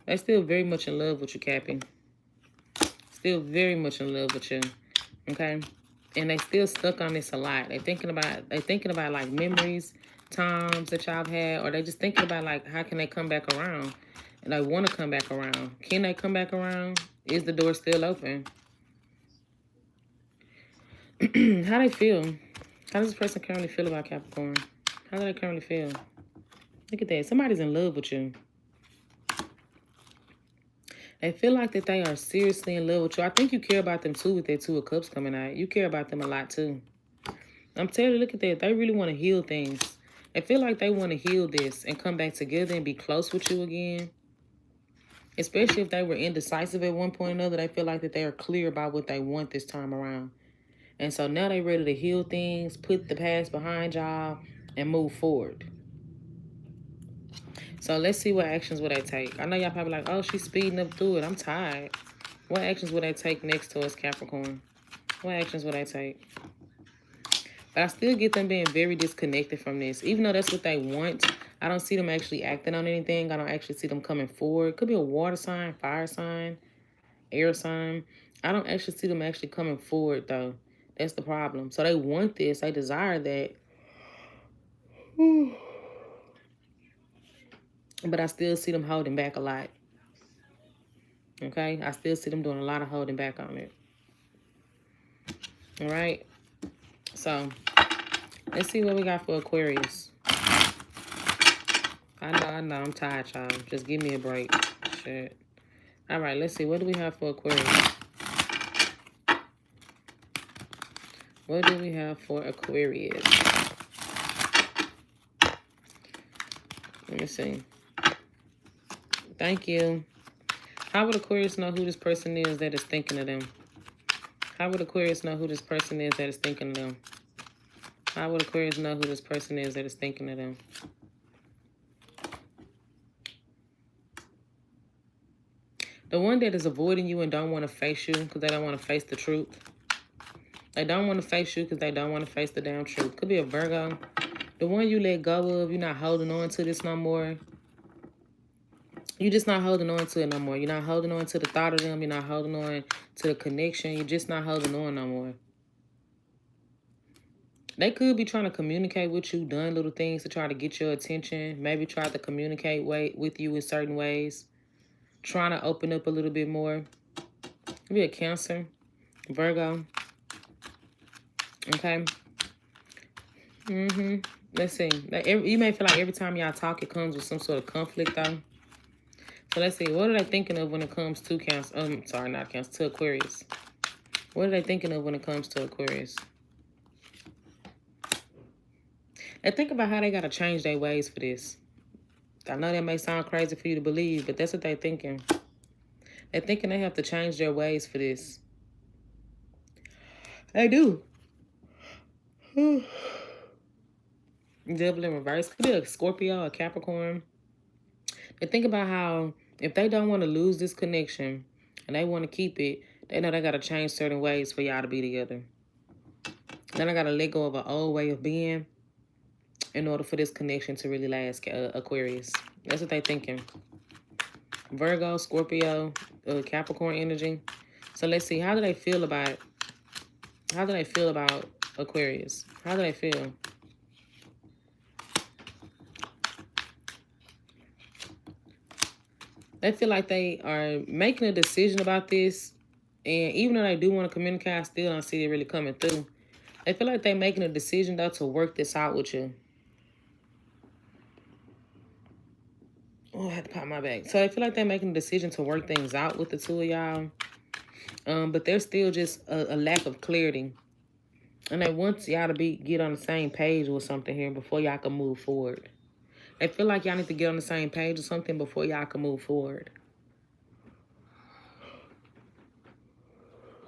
They still very much in love with you, Cappy. Still very much in love with you. Okay? And they still stuck on this a lot. They thinking about like memories, times that y'all have had, or they just thinking about like how can they come back around? And they want to come back around. Can they come back around? Is the door still open? How they feel? How does this person currently feel about Capricorn? How do they currently feel? Look at that. Somebody's in love with you. They feel like that they are seriously in love with you. I think you care about them too with that Two of Cups coming out. You care about them a lot too. I'm telling you, look at that. They really want to heal things. They feel like they want to heal this and come back together and be close with you again. Especially if they were indecisive at one point or another. They feel like that they are clear about what they want this time around. And so now they're ready to heal things, put the past behind y'all, and move forward. So let's see what actions would they take. I know y'all probably like, oh, she's speeding up through it. I'm tired. What actions would they take next to us, Capricorn? What actions would they take? But I still get them being very disconnected from this. Even though that's what they want, I don't see them actually acting on anything. I don't actually see them coming forward. Could be a water sign, fire sign, air sign. I don't actually see them actually coming forward, though. That's the problem. So they want this. They desire that. But I still see them holding back a lot. Okay? I still see them doing a lot of holding back on it. All right? So, let's see what we got for Aquarius. I know. I'm tired, y'all. Just give me a break. Shit. All right, let's see. What do we have for Aquarius? What do we have for Aquarius? Let me see. Thank you. How would Aquarius know who this person is that is thinking of them? How would Aquarius know who this person is that is thinking of them? How would Aquarius know who this person is that is thinking of them? The one that is avoiding you and don't want to face you because they don't want to face the truth. They don't want to face you because they don't want to face the damn truth. Could be a Virgo. The one you let go of, you're not holding on to this no more. You're just not holding on to it no more. You're not holding on to the thought of them. You're not holding on to the connection. You're just not holding on no more. They could be trying to communicate with you, done little things to try to get your attention. Maybe try to communicate with you in certain ways. Trying to open up a little bit more. Maybe a Cancer, Virgo. Okay. Let's see. You may feel like every time y'all talk, it comes with some sort of conflict, though. So let's see. What are they thinking of when it comes to Cancer? Sorry, not Cancer. To Aquarius. What are they thinking of when it comes to Aquarius? They think about how they got to change their ways for this. I know that may sound crazy for you to believe, but that's what they're thinking. They're thinking they have to change their ways for this. They do. Devil in reverse. Could be a Scorpio, a Capricorn. They think about how if they don't want to lose this connection and they want to keep it, they know they got to change certain ways for y'all to be together. Then I got to let go of an old way of being in order for this connection to really last, Aquarius. That's what they're thinking. Virgo, Scorpio, Capricorn energy. So let's see. How do they feel about Aquarius? How do they feel? They feel like they are making a decision about this. And even though they do want to communicate, I still don't see it really coming through. They feel like they're making a decision, though, to work this out with you. Oh, I had to pop my back. So they feel like they're making a decision to work things out with the two of y'all. But there's still just a lack of clarity. And they want y'all to get on the same page with something here before y'all can move forward. They feel like y'all need to get on the same page or something before y'all can move forward.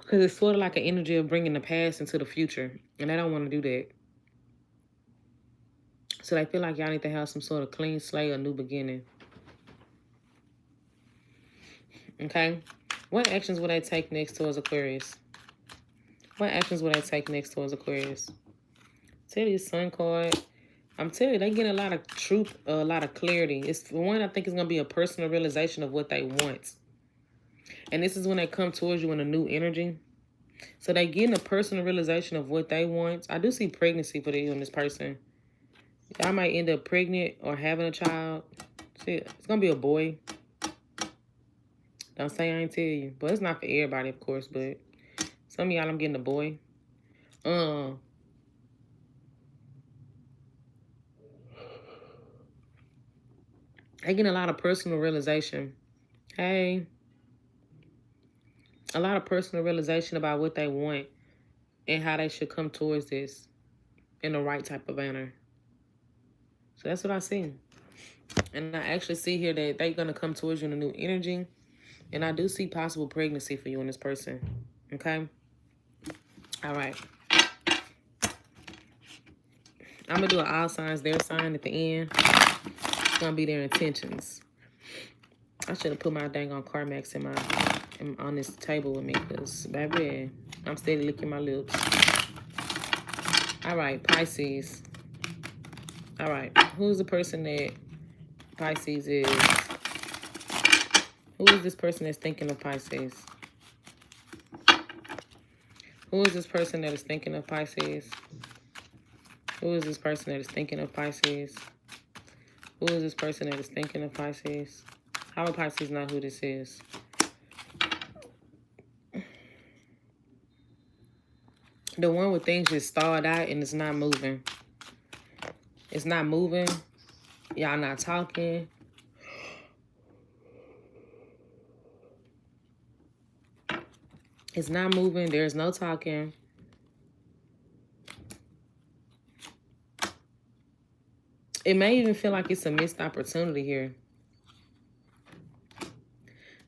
Because it's sort of like an energy of bringing the past into the future. And they don't want to do that. So they feel like y'all need to have some sort of clean slate, a new beginning. Okay? What actions will they take next towards Aquarius? What actions will they take next towards Aquarius? Tell you, Sun card. I'm telling you, they get a lot of truth, a lot of clarity. It's one, I think it's going to be a personal realization of what they want. And this is when they come towards you in a new energy. So they getting a personal realization of what they want. I do see pregnancy for you and this person. Y'all might end up pregnant or having a child. See, it's going to be a boy. Don't say I ain't tell you. But it's not for everybody, of course. But some of y'all, I'm getting a boy. They getting a lot of personal realization. Hey. A lot of personal realization about what they want and how they should come towards this in the right type of manner. So that's what I see. And I actually see here that they're going to come towards you in a new energy. And I do see possible pregnancy for you and this person. Okay? All right. I'm going to do an all signs, their sign at the end. It's going to be their intentions. I should have put my dang on CarMax on this table with me because, baby, I'm steady licking my lips. All right, Pisces. All right, who's the person that Pisces is? Who is this person that's thinking of Pisces? Who is this person that is thinking of Pisces? Who is this person that is thinking of Pisces? Who is this person that is thinking of Pisces? How will Pisces know who this is? The one with things just stalled out and it's not moving. It's not moving. Y'all not talking. It's not moving. There's no talking. It may even feel like it's a missed opportunity here.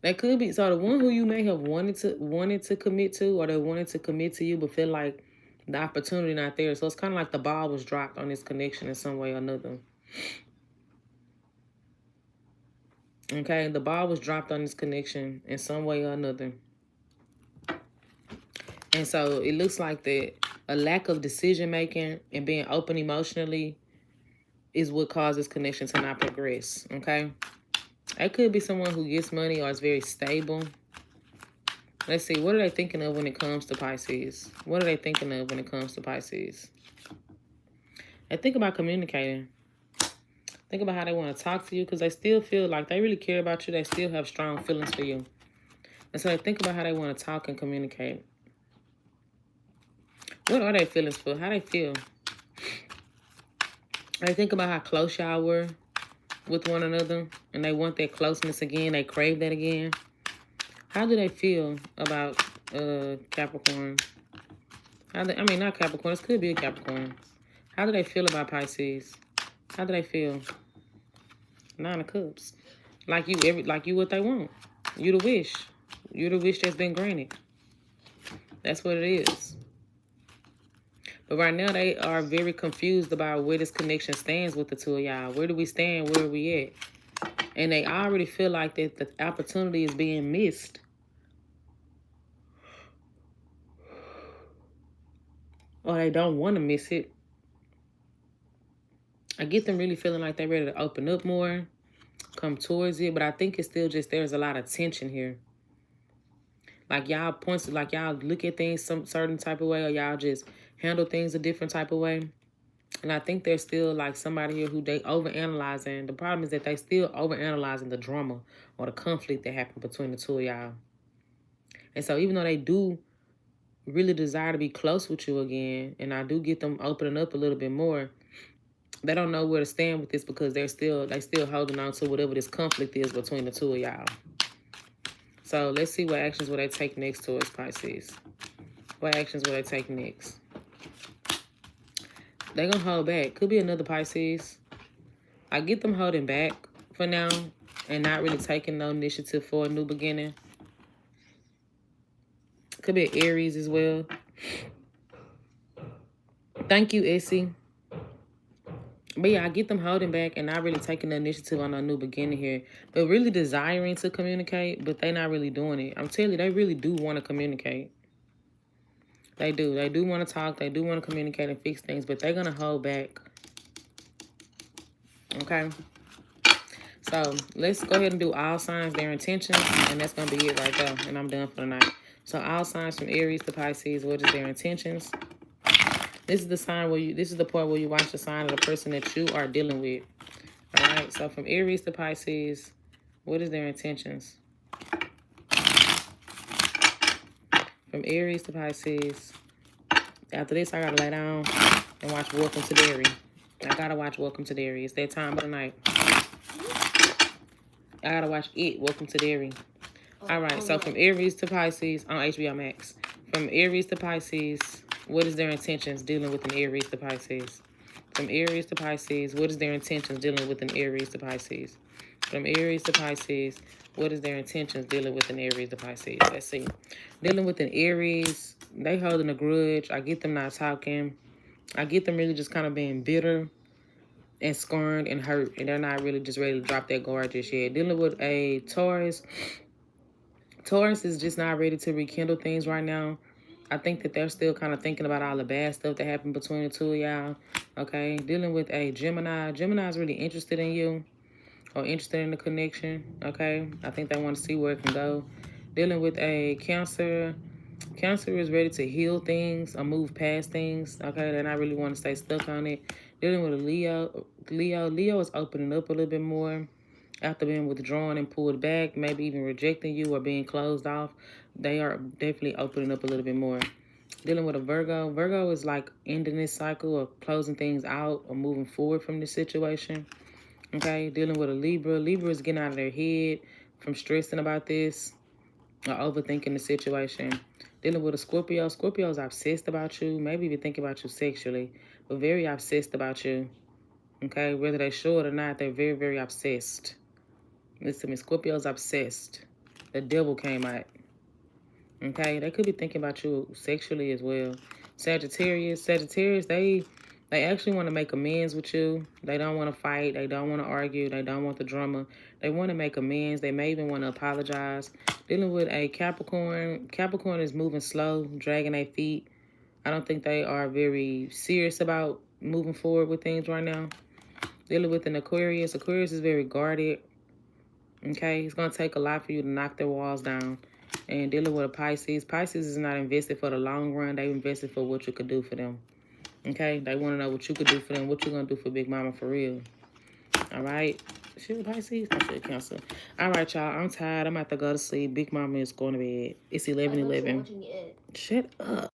That could be. So the one who you may have wanted to commit to, or they wanted to commit to you, but feel like the opportunity not there. So it's kind of like the ball was dropped on this connection in some way or another. Okay, the ball was dropped on this connection in some way or another. And so it looks like that a lack of decision making and being open emotionally is what causes connection to not progress. Okay. It could be someone who gets money or is very stable. Let's see. What are they thinking of when it comes to Pisces? What are they thinking of when it comes to Pisces? They think about communicating. Think about how they want to talk to you because they still feel like they really care about you. They still have strong feelings for you. And so they think about how they want to talk and communicate. What are their feelings for? How they feel? They think about how close y'all were with one another and they want that closeness again. They crave that again. How do they feel about Capricorn? I mean, not Capricorn. This could be a Capricorn. How do they feel about Pisces? How do they feel? 9 of Cups. Like you what they want. You the wish. You the wish that's been granted. That's what it is. But right now, they are very confused about where this connection stands with the two of y'all. Where do we stand? Where are we at? And they already feel like that the opportunity is being missed. Or they don't want to miss it. I get them really feeling like they're ready to open up more, come towards it. But I think it's still just there's a lot of tension here. Like y'all like y'all look at things some certain type of way, or y'all just handle things a different type of way. And I think there's still like somebody here who they overanalyzing. The problem is that they still overanalyzing the drama or the conflict that happened between the two of y'all. And so even though they do really desire to be close with you again, and I do get them opening up a little bit more. They don't know where to stand with this because they still holding on to whatever this conflict is between the two of y'all. So let's see what actions will they take next towards Pisces. What actions will they take next? They're going to hold back. Could be another Pisces. I get them holding back for now and not really taking no initiative for a new beginning. Could be an Aries as well. Thank you, Essie. But yeah, I get them holding back and not really taking the initiative on a new beginning here. But really desiring to communicate, but they not really doing it. I'm telling you, they really do want to communicate. They do. They do want to talk. They do want to communicate and fix things, but they're going to hold back. Okay? So let's go ahead and do all signs, their intentions, and that's going to be it right there. And I'm done for the night. So all signs from Aries to Pisces, what is their intentions? This is the sign where you, this is the part where you watch the sign of the person that you are dealing with. All right, so from Aries to Pisces, what is their intentions? From Aries to Pisces. After this, I gotta lay down and watch Welcome to Derry. I gotta watch Welcome to Derry. It's that time of the night. I gotta watch it, Welcome to Derry. All right, so from Aries to Pisces on HBO Max. From Aries to Pisces, what is their intentions dealing with an Aries to Pisces? From Aries to Pisces, what is their intentions dealing with an Aries to Pisces? From Aries to Pisces, what is their intentions dealing with an Aries to Pisces? Let's see. Dealing with an Aries, they holding a grudge. I get them not talking. I get them really just kind of being bitter and scorned and hurt, and they're not really just ready to drop their guard just yet. Dealing with a Taurus, Taurus is just not ready to rekindle things right now. I think that they're still kind of thinking about all the bad stuff that happened between the two of y'all. Okay, dealing with a Gemini. Gemini is really interested in you or interested in the connection. Okay, I think they want to see where it can go. Dealing with a Cancer. Cancer is ready to heal things or move past things. Okay, they're not really want to stay stuck on it. Dealing with a Leo. Leo is opening up a little bit more after being withdrawn and pulled back, maybe even rejecting you or being closed off. They are definitely opening up a little bit more. Dealing with a Virgo. Virgo is like ending this cycle of closing things out or moving forward from this situation. Okay, dealing with a Libra. Libra is getting out of their head from stressing about this or overthinking the situation. Dealing with a Scorpio. Scorpio is obsessed about you, maybe even thinking about you sexually, but very obsessed about you. Okay, whether they show it or not, they're very, very obsessed. Listen to me, Scorpio's obsessed. The devil came out. Okay, they could be thinking about you sexually as well. Sagittarius, they actually want to make amends with you. They don't want to fight. They don't want to argue. They don't want the drama. They want to make amends. They may even want to apologize. Dealing with a Capricorn. Capricorn is moving slow, dragging their feet. I don't think they are very serious about moving forward with things right now. Dealing with an Aquarius. Aquarius is very guarded. Okay, it's going to take a lot for you to knock their walls down. And dealing with a Pisces. Pisces is not invested for the long run. They invested for what you could do for them. Okay, they want to know what you could do for them. What you going to do for Big Mama for real. All right. Should Pisces? I should Cancer. All right, y'all. I'm tired. I'm about to go to sleep. Big Mama is going to bed. It's 11:11. Shut up.